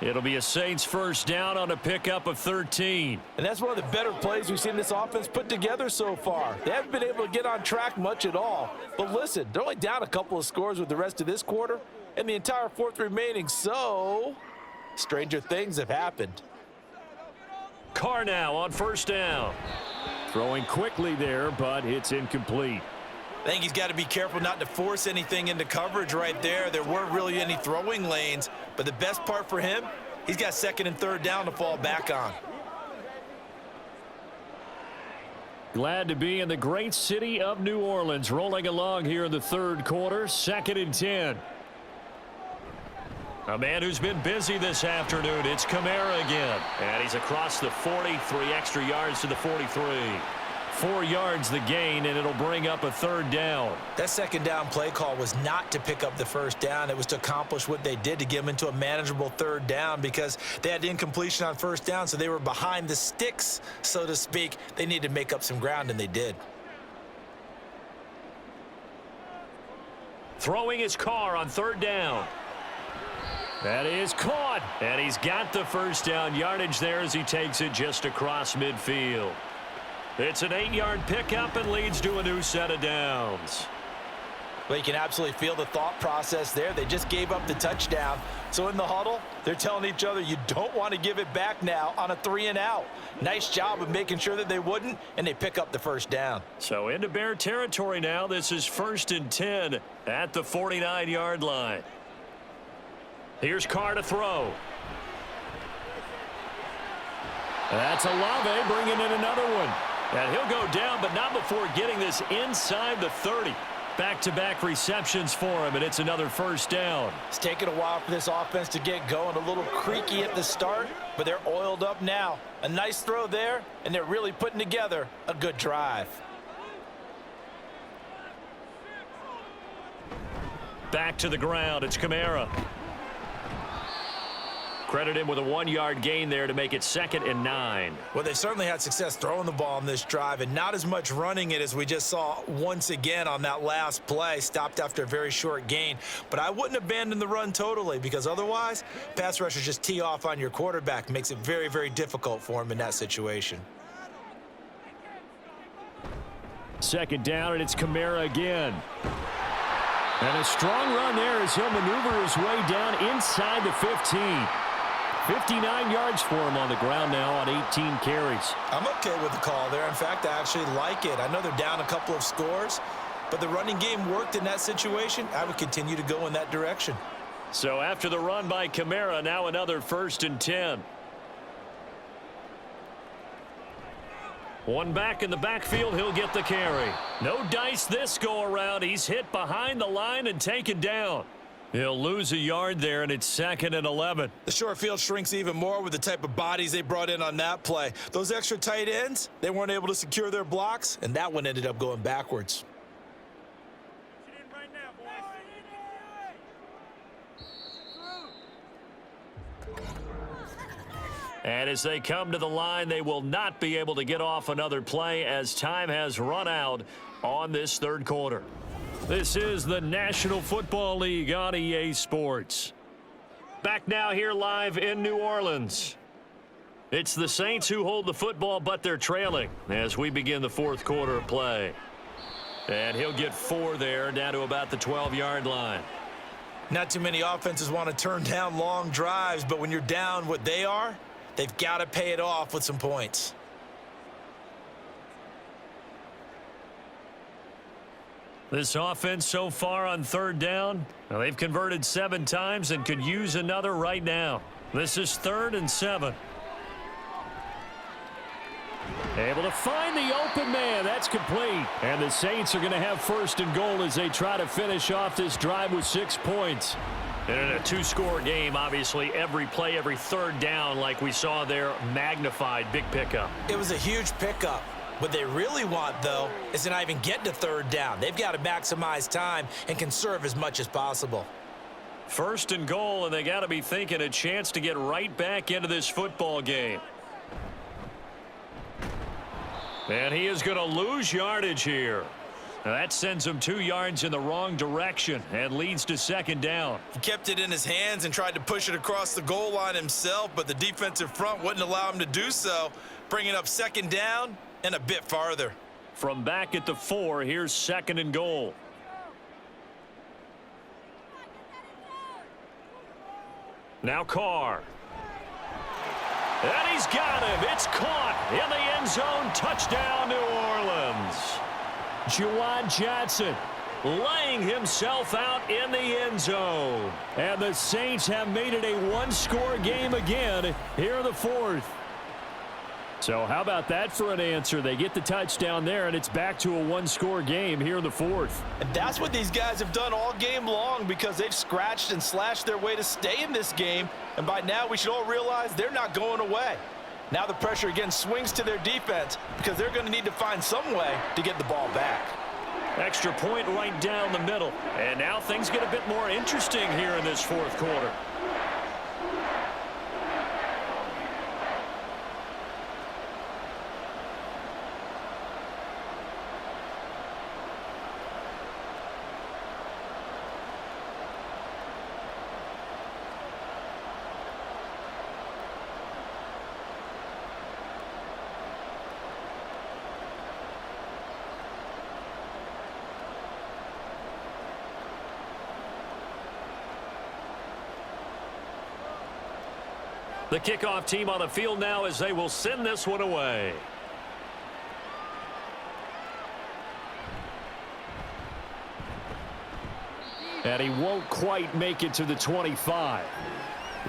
It'll be a Saints first down on a pickup of 13. And that's one of the better plays we've seen this offense put together so far. They haven't been able to get on track much at all. But listen, they're only down a couple of scores with the rest of this quarter and the entire fourth remaining, so stranger things have happened. Carr now on first down. Throwing quickly there, but it's incomplete. I think he's got to be careful not to force anything into coverage right there. There weren't really any throwing lanes, but the best part for him, he's got 2nd and 3rd down to fall back on. Glad to be in the great city of New Orleans, rolling along here in the third quarter, 2nd and 10. A man who's been busy this afternoon. It's Kamara again. And he's across the 40, 3 extra yards to the 43. 4 yards the gain, and it'll bring up a 3rd down. That 2nd down play call was not to pick up the 1st down. It was to accomplish what they did, to get them into a manageable 3rd down, because they had incompletion on 1st down, so they were behind the sticks, so to speak. They needed to make up some ground, and they did. Throwing his Carr on 3rd down. That is caught. And he's got the first down yardage there as he takes it just across midfield. It's an 8-yard pickup and leads to a new set of downs. Well, you can absolutely feel the thought process there. They just gave up the touchdown. So in the huddle, they're telling each other, you don't want to give it back now on a 3-and-out. Nice job of making sure that they wouldn't, and they pick up the 1st down. So into Bear territory now. This is 1st and 10 at the 49-yard line. Here's Carr to throw. That's Olave bringing in another one. And he'll go down, but not before getting this inside the 30. Back-to-back receptions for him, and it's another 1st down. It's taken a while for this offense to get going. A little creaky at the start, but they're oiled up now. A nice throw there, and they're really putting together a good drive. Back to the ground. It's Kamara. Credit him with a 1-yard gain there to make it 2nd and 9. Well, they certainly had success throwing the ball on this drive, and not as much running it as we just saw once again on that last play. Stopped after a very short gain. But I wouldn't abandon the run totally, because otherwise, pass rushers just tee off on your quarterback. Makes it very, very difficult for him in that situation. 2nd down, and it's Kamara again. And a strong run there as he'll maneuver his way down inside the 15. 59 yards for him on the ground now on 18 carries. I'm okay with the call there. In fact, I actually like it. I know they're down a couple of scores, but the running game worked in that situation. I would continue to go in that direction. So after the run by Kamara, now another 1st and 10. One back in the backfield, he'll get the carry. No dice this go around. He's hit behind the line and taken down. He'll lose a yard there, and it's 2nd and 11. The short field shrinks even more with the type of bodies they brought in on that play. Those extra tight ends, they weren't able to secure their blocks, and that one ended up going backwards. And as they come to the line, they will not be able to get off another play as time has run out on this 3rd quarter. This is the National Football League on EA Sports. Back now here live in New Orleans. It's the Saints who hold the football, but they're trailing as we begin the 4th quarter of play. And he'll get 4 there, down to about the 12-yard line. Not too many offenses want to turn down long drives, but when you're down what they are, they've got to pay it off with some points. This offense so far on 3rd down, well, they've converted 7 times and could use another right now. This is 3rd and 7. Able to find the open man. That's complete. And the Saints are going to have 1st and goal as they try to finish off this drive with 6 points. And in a 2-score game, obviously, every play, every 3rd down, like we saw there, magnified. Big pickup. It was a huge pickup. What they really want, though, is to not even get to 3rd down. They've got to maximize time and conserve as much as possible. 1st and goal, and they got to be thinking a chance to get right back into this football game. And he is going to lose yardage here. Now that sends him 2 yards in the wrong direction and leads to 2nd down. He kept it in his hands and tried to push it across the goal line himself, but the defensive front wouldn't allow him to do so, bringing up 2nd down and a bit farther. From back at the 4, here's 2nd and goal. Now Carr. And he's got him. It's caught in the end zone. Touchdown, New Orleans. Juwan Johnson Laying himself out in the end zone. And the Saints have made it a 1-score game again here in the 4th. So how about that for an answer? They get the touchdown there, and it's back to a 1-score game here in the 4th. And that's what these guys have done all game long, because they've scratched and slashed their way to stay in this game. And by now, we should all realize they're not going away. Now the pressure again swings to their defense, because they're going to need to find some way to get the ball back. Extra point right down the middle. And now things get a bit more interesting here in this 4th quarter. The kickoff team on the field now as they will send this one away. And he won't quite make it to the 25.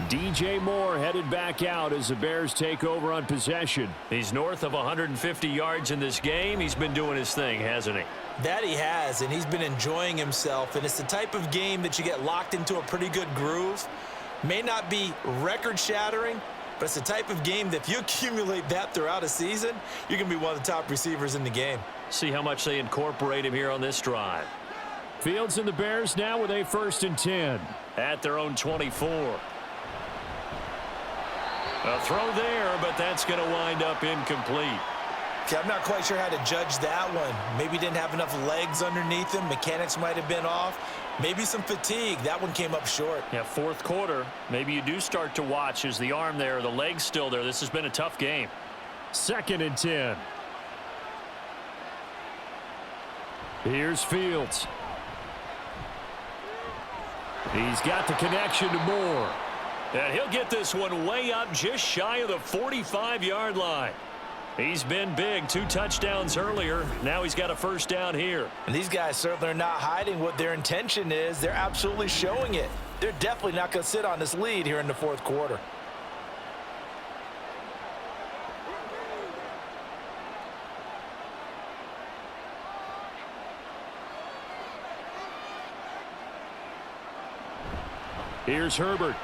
DJ Moore headed back out as the Bears take over on possession. He's north of 150 yards in this game. He's been doing his thing, hasn't he? That he has, and he's been enjoying himself. And it's the type of game that you get locked into a pretty good groove. May not be record-shattering, but it's the type of game that if you accumulate that throughout a season, you're going to be one of the top receivers in the game. See how much they incorporate him here on this drive. Fields and the Bears now with a 1st and 10. At their own 24. A throw there, but that's going to wind up incomplete. Okay, I'm not quite sure how to judge that one. Maybe didn't have enough legs underneath him. Mechanics might have been off. Maybe some fatigue. That one came up short. Yeah, 4th quarter. Maybe you do start to watch as the arm there, the leg's still there. This has been a tough game. 2nd and 10. Here's Fields. He's got the connection to Moore. And he'll get this one way up just shy of the 45-yard line. He's been big. 2 touchdowns earlier. Now he's got a 1st down here. And these guys certainly are not hiding what their intention is. They're absolutely showing it. They're definitely not going to sit on this lead here in the 4th quarter. Here's Herbert.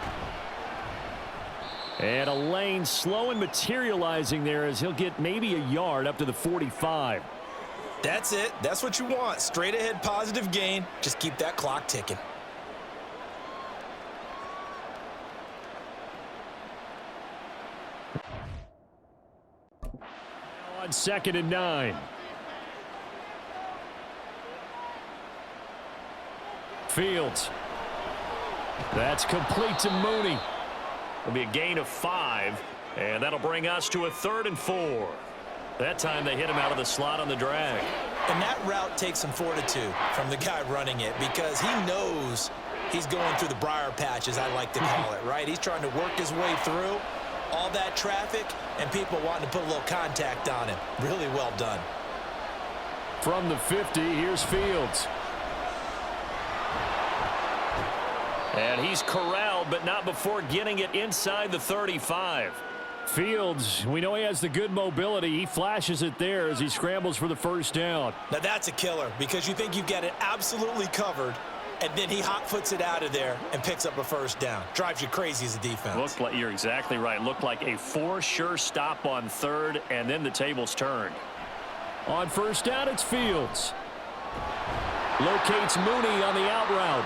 And a lane slow and materializing there as he'll get maybe a yard up to the 45. That's it. That's what you want. Straight ahead positive gain. Just keep that clock ticking. Now on 2nd and 9. Fields. That's complete to Mooney. It'll be a gain of 5, and that'll bring us to a 3rd and 4. That time they hit him out of the slot on the drag. And that route takes some fortitude from the guy running it because he knows he's going through the briar patch, as I like to call it, right? He's trying to work his way through all that traffic and people wanting to put a little contact on him. Really well done. From the 50, here's Fields. And he's corralled, but not before getting it inside the 35. Fields, we know he has the good mobility. He flashes it there as he scrambles for the first down. Now that's a killer because you think you've got it absolutely covered, and then he hot foots it out of there and picks up a first down. Drives you crazy as a defense. Looked like, you're exactly right. Looked like a for sure stop on third, and then the tables turned. On first down, it's Fields. Locates Mooney on the out route.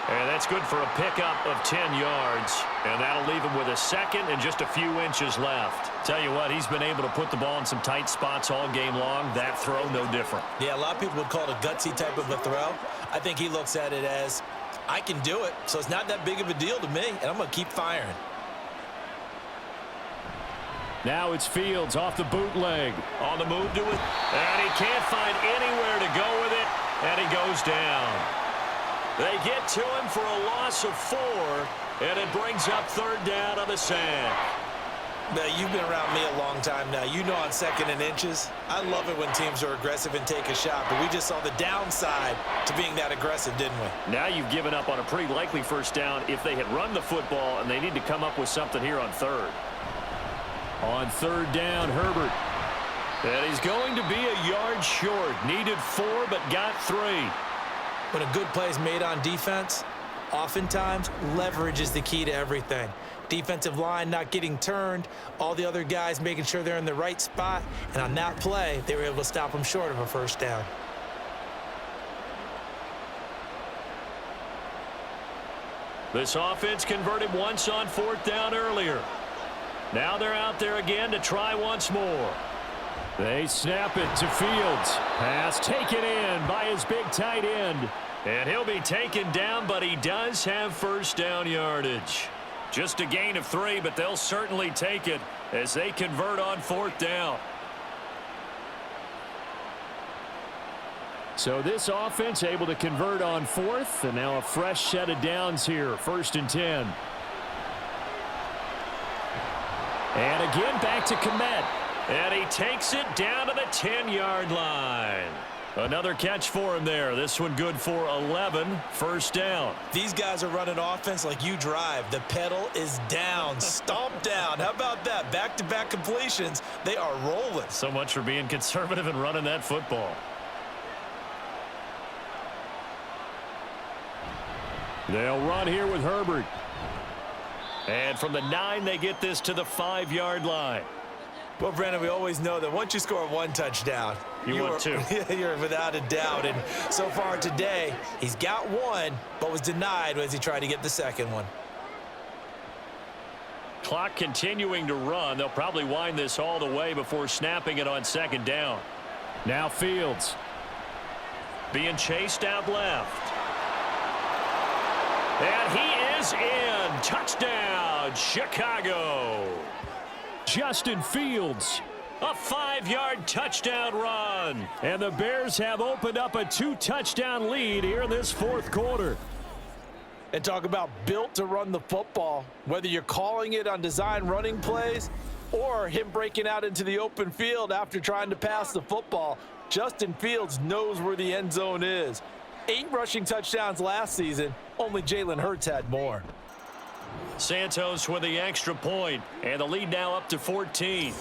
And that's good for a pickup of 10 yards. And that'll leave him with a second and just a few inches left. Tell you what, he's been able to put the ball in some tight spots all game long. That throw, no different. Yeah, a lot of people would call it a gutsy type of a throw. I think he looks at it as, I can do it, so it's not that big of a deal to me, and I'm going to keep firing. Now it's Fields off the bootleg. On the move to it. And he can't find anywhere to go with it. And he goes down. They get to him for a loss of 4, and it brings up third down on the sack. Now, you've been around me a long time now. You know on second and inches, I love it when teams are aggressive and take a shot, but we just saw the downside to being that aggressive, didn't we? Now you've given up on a pretty likely first down if they had run the football, and they need to come up with something here on third. On third down, Herbert. And he's going to be a yard short. Needed 4, but got 3. When a good play is made on defense, oftentimes leverage is the key to everything. Defensive line not getting turned, all the other guys making sure they're in the right spot, and on that play, they were able to stop them short of a first down. This offense converted once on fourth down earlier. Now they're out there again to try once more. They snap it to Fields. Pass taken in by his big tight end. And he'll be taken down, but he does have first down yardage. Just a gain of 3, but they'll certainly take it as they convert on fourth down. So this offense able to convert on fourth, and now a fresh set of downs here. First and 10. And again back to Komet. And he takes it down to the 10-yard line. Another catch for him there. This one good for 11. First down. These guys are running offense like you drive. The pedal is down. Stomp down. How about that? Back-to-back completions. They are rolling. So much for being conservative and running that football. They'll run here with Herbert. And from the 9, they get this to the 5-yard line. Well, Brandon, we always know that once you score 1 touchdown, you're without a doubt. And so far today, he's got 1, but was denied as he tried to get the second one. Clock continuing to run. They'll probably wind this all the way before snapping it on second down. Now Fields. Being chased out left. And he is in. Touchdown, Chicago. Justin Fields. A 5-yard touchdown run. And the Bears have opened up a 2-touchdown lead here in this fourth quarter. And talk about built to run the football. Whether you're calling it on design running plays or him breaking out into the open field after trying to pass the football, Justin Fields knows where the end zone is. 8 rushing touchdowns last season. Only Jalen Hurts had more. Santos with the extra point, and the lead now up to 14.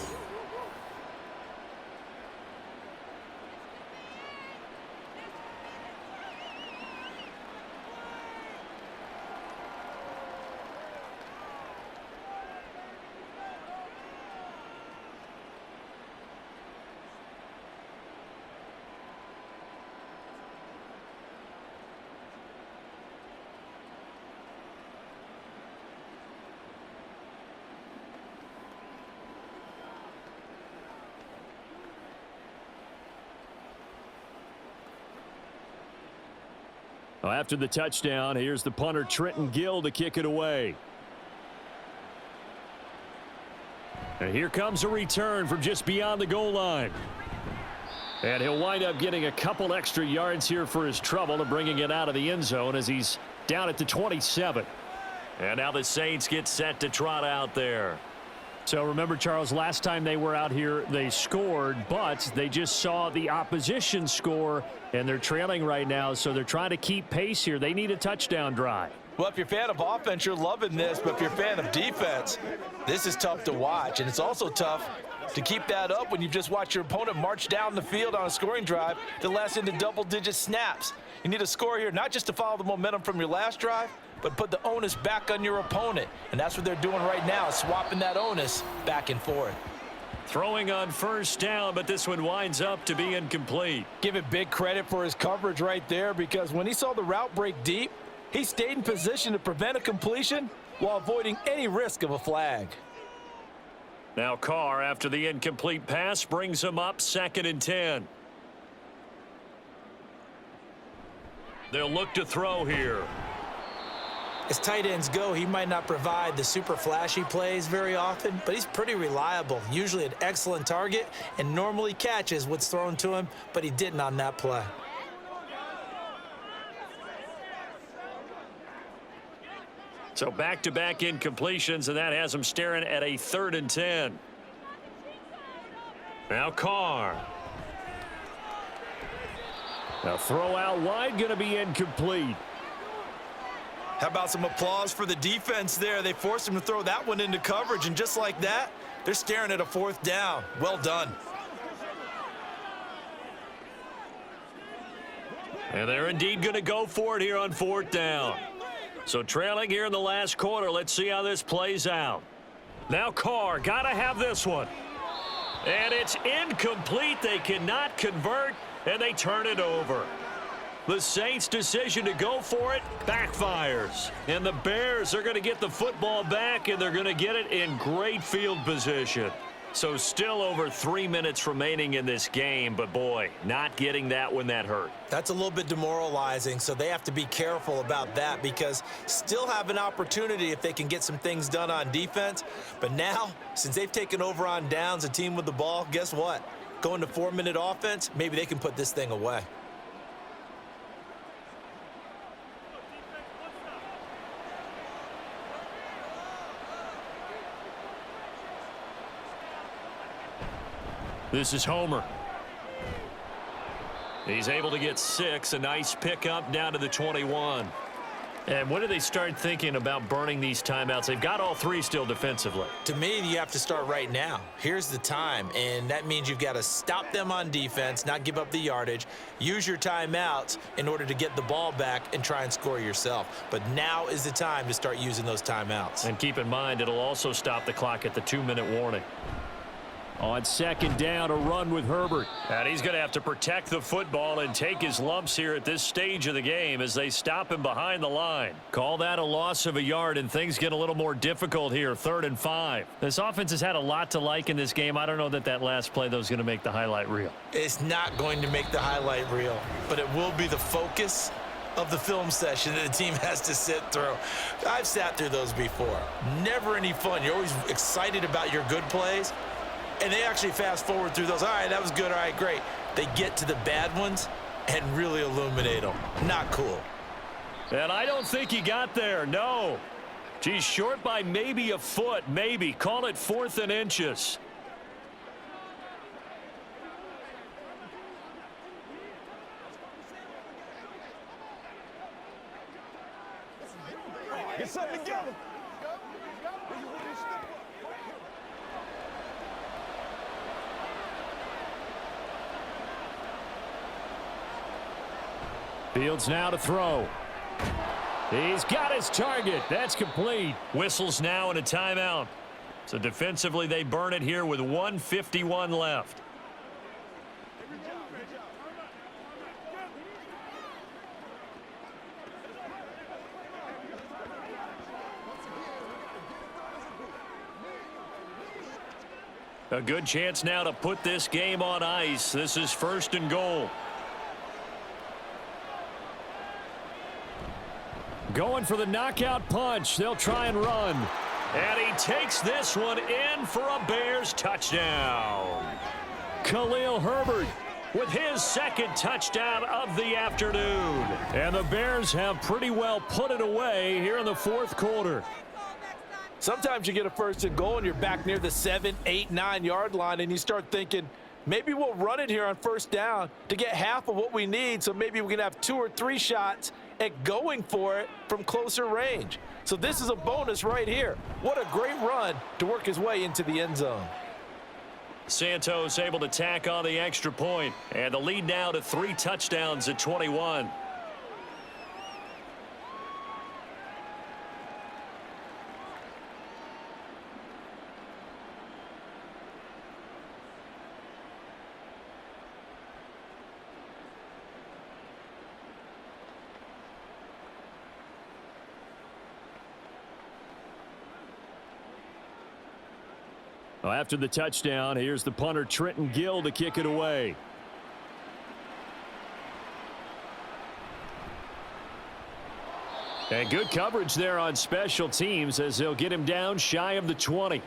Well, after the touchdown, here's the punter Trenton Gill to kick it away. And here comes a return from just beyond the goal line. And he'll wind up getting a couple extra yards here for his trouble and bringing it out of the end zone as he's down at the 27. And now the Saints get set to trot out there. So remember, Charles, last time they were out here, they scored, but they just saw the opposition score, and they're trailing right now, so they're trying to keep pace here. They need a touchdown drive. Well, if you're a fan of offense, you're loving this, but if you're a fan of defense, this is tough to watch, and it's also tough to keep that up when you've just watched your opponent march down the field on a scoring drive that lasts into double-digit snaps. You need a score here, not just to follow the momentum from your last drive, but put the onus back on your opponent. And that's what they're doing right now, swapping that onus back and forth. Throwing on first down, but this one winds up to be incomplete. Give it big credit for his coverage right there, because when he saw the route break deep, he stayed in position to prevent a completion while avoiding any risk of a flag. Now Carr, after the incomplete pass, brings him up 2nd and 10. They'll look to throw here. As tight ends go, he might not provide the super flashy plays very often, but he's pretty reliable, usually an excellent target, and normally catches what's thrown to him, but he didn't on that play. So back-to-back incompletions, and that has him staring at a 3rd and 10. Now Carr. Now throw out wide, going to be incomplete. How about some applause for the defense there? They forced him to throw that one into coverage, and just like that, they're staring at a 4th down. Well done. And they're indeed going to go for it here on 4th down. So trailing here in the last quarter, let's see how this plays out. Now Carr, got to have this one. And it's incomplete. They cannot convert, and they turn it over. The Saints' decision to go for it backfires. And the Bears are going to get the football back, and they're going to get it in great field position. So still over 3 minutes remaining in this game, but boy, not getting that when that hurt. That's a little bit demoralizing, so they have to be careful about that, because still have an opportunity if they can get some things done on defense. But now, since they've taken over on downs, a team with the ball, guess what? Going to 4-minute offense, maybe they can put this thing away. This is Homer. He's able to get 6. A nice pickup down to the 21. And when do they start thinking about burning these timeouts? They've got all 3 still defensively. To me, you have to start right now. Here's the time, and that means you've got to stop them on defense, not give up the yardage, use your timeouts in order to get the ball back and try and score yourself. But now is the time to start using those timeouts. And keep in mind, it'll also stop the clock at the 2-minute warning. On 2nd down, a run with Herbert. And he's going to have to protect the football and take his lumps here at this stage of the game as they stop him behind the line. Call that a loss of a yard, and things get a little more difficult here, 3rd and 5. This offense has had a lot to like in this game. I don't know that last play, though, is going to make the highlight reel. It's not going to make the highlight reel, but it will be the focus of the film session that the team has to sit through. I've sat through those before. Never any fun. You're always excited about your good plays, and they actually fast forward through those. All right, that was good. All right, great. They get to the bad ones and really illuminate them. Not cool. And I don't think he got there, no. He's short by maybe a foot, maybe. Call it 4th and inches. Get something together. Fields now to throw. He's got his target. That's complete. Whistles now and a timeout. So defensively, they burn it here with 1:51 left. A good chance now to put this game on ice. This is 1st and goal. Going for the knockout punch. They'll try and run. And he takes this one in for a Bears touchdown. Khalil Herbert with his second touchdown of the afternoon. And the Bears have pretty well put it away here in the fourth quarter. Sometimes you get a first and goal and you're back near the 7, 8, 9-yard line and you start thinking, maybe we'll run it here on first down to get half of what we need, so maybe we can have 2 or 3 shots at going for it from closer range. So this is a bonus right here. What a great run to work his way into the end zone. Santos able to tack on the extra point, and the lead now to 3 touchdowns at 21. Well, after the touchdown, here's the punter Trenton Gill to kick it away. And good coverage there on special teams as they'll get him down shy of the 20.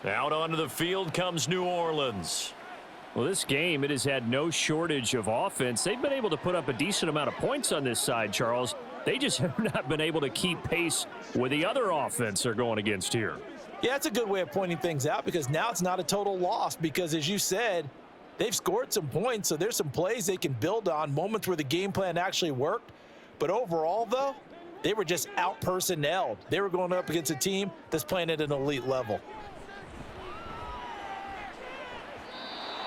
Out onto the field comes New Orleans. Well, this game, it has had no shortage of offense. They've been able to put up a decent amount of points on this side, Charles. They just have not been able to keep pace with the other offense they're going against here. Yeah, that's a good way of pointing things out, because now it's not a total loss, because as you said, they've scored some points, so there's some plays they can build on, moments where the game plan actually worked. But overall, though, they were just out-personnelled. They were going up against a team that's playing at an elite level.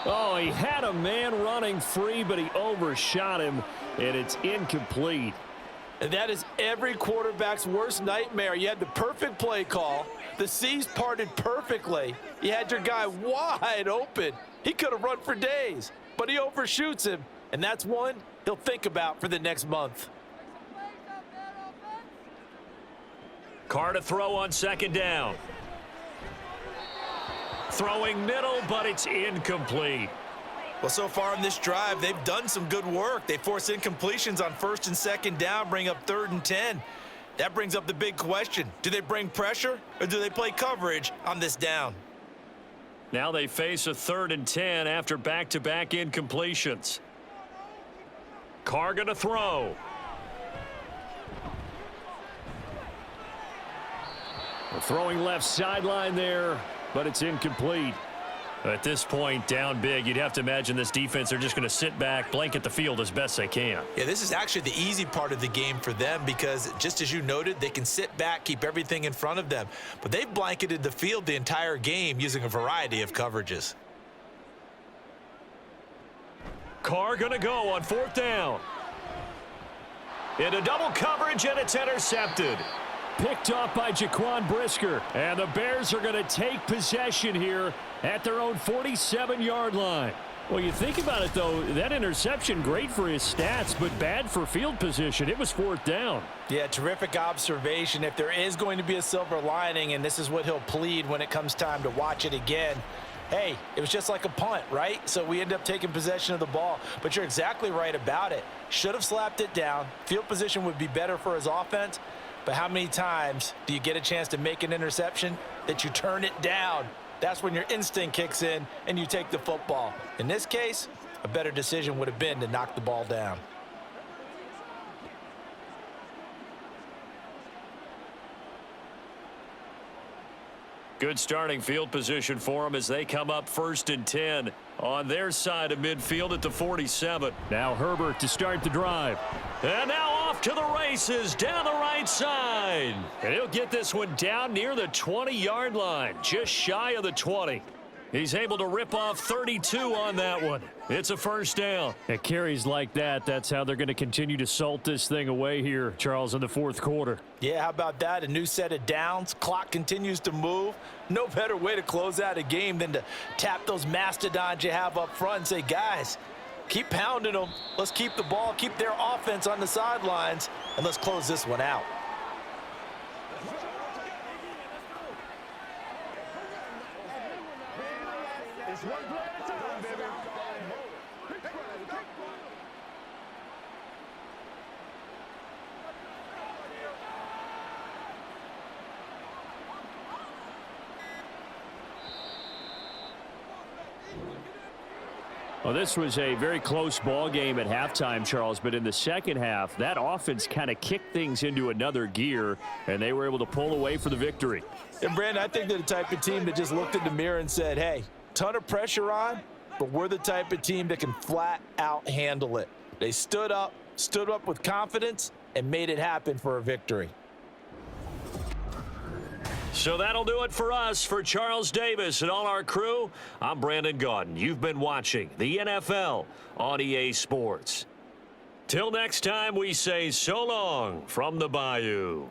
Oh, he had a man running free, but he overshot him, and it's incomplete. And that is every quarterback's worst nightmare. You had the perfect play call. The C's parted perfectly. You had your guy wide open. He could have run for days, but he overshoots him, and that's one he'll think about for the next month. Carr to throw on second down. Throwing middle, but it's incomplete. Well, so far in this drive, they've done some good work. They force incompletions on first and second down, bring up 3rd and 10. That brings up the big question. Do they bring pressure, or do they play coverage on this down? Now they face a 3rd and 10 after back-to-back incompletions. Carr gonna throw. Throwing left sideline there, but it's incomplete. At this point, down big, you'd have to imagine this defense, they're just going to sit back, blanket the field as best they can. Yeah, this is actually the easy part of the game for them, because just as you noted, they can sit back, keep everything in front of them. But they've blanketed the field the entire game using a variety of coverages. Carr going to go on 4th down. Into double coverage, and it's intercepted. Picked off by Jaquan Brisker. And the Bears are going to take possession here at their own 47-yard line. Well, you think about it, though, that interception, great for his stats, but bad for field position. It was 4th down. Yeah, terrific observation. If there is going to be a silver lining, and this is what he'll plead when it comes time to watch it again, hey, it was just like a punt, right? So we end up taking possession of the ball. But you're exactly right about it. Should have slapped it down. Field position would be better for his offense. But how many times do you get a chance to make an interception that you turn it down? That's when your instinct kicks in and you take the football. In this case, a better decision would have been to knock the ball down. Good starting field position for them as they come up 1st and 10 on their side of midfield at the 47. Now Herbert to start the drive. And now off to the races down the right side. And he'll get this one down near the 20-yard line, just shy of the 20. He's able to rip off 32 on that one. It's a 1st down. At carries like that, that's how they're going to continue to salt this thing away here, Charles, in the 4th quarter. Yeah, how about that? A new set of downs. Clock continues to move. No better way to close out a game than to tap those mastodons you have up front and say, guys, keep pounding them. Let's keep the ball, keep their offense on the sidelines, and let's close this one out. It's one play at a time, baby. Well, this was a very close ball game at halftime, Charles, but in the second half, that offense kind of kicked things into another gear, and they were able to pull away for the victory. And, Brandon, I think they're the type of team that just looked in the mirror and said, hey, ton of pressure on, but we're the type of team that can flat out handle it. They stood up with confidence, and made it happen for a victory. So that'll do it for us. For Charles Davis and all our crew, I'm Brandon Gaudin. You've been watching the NFL on EA Sports. Till next time, we say so long from the Bayou.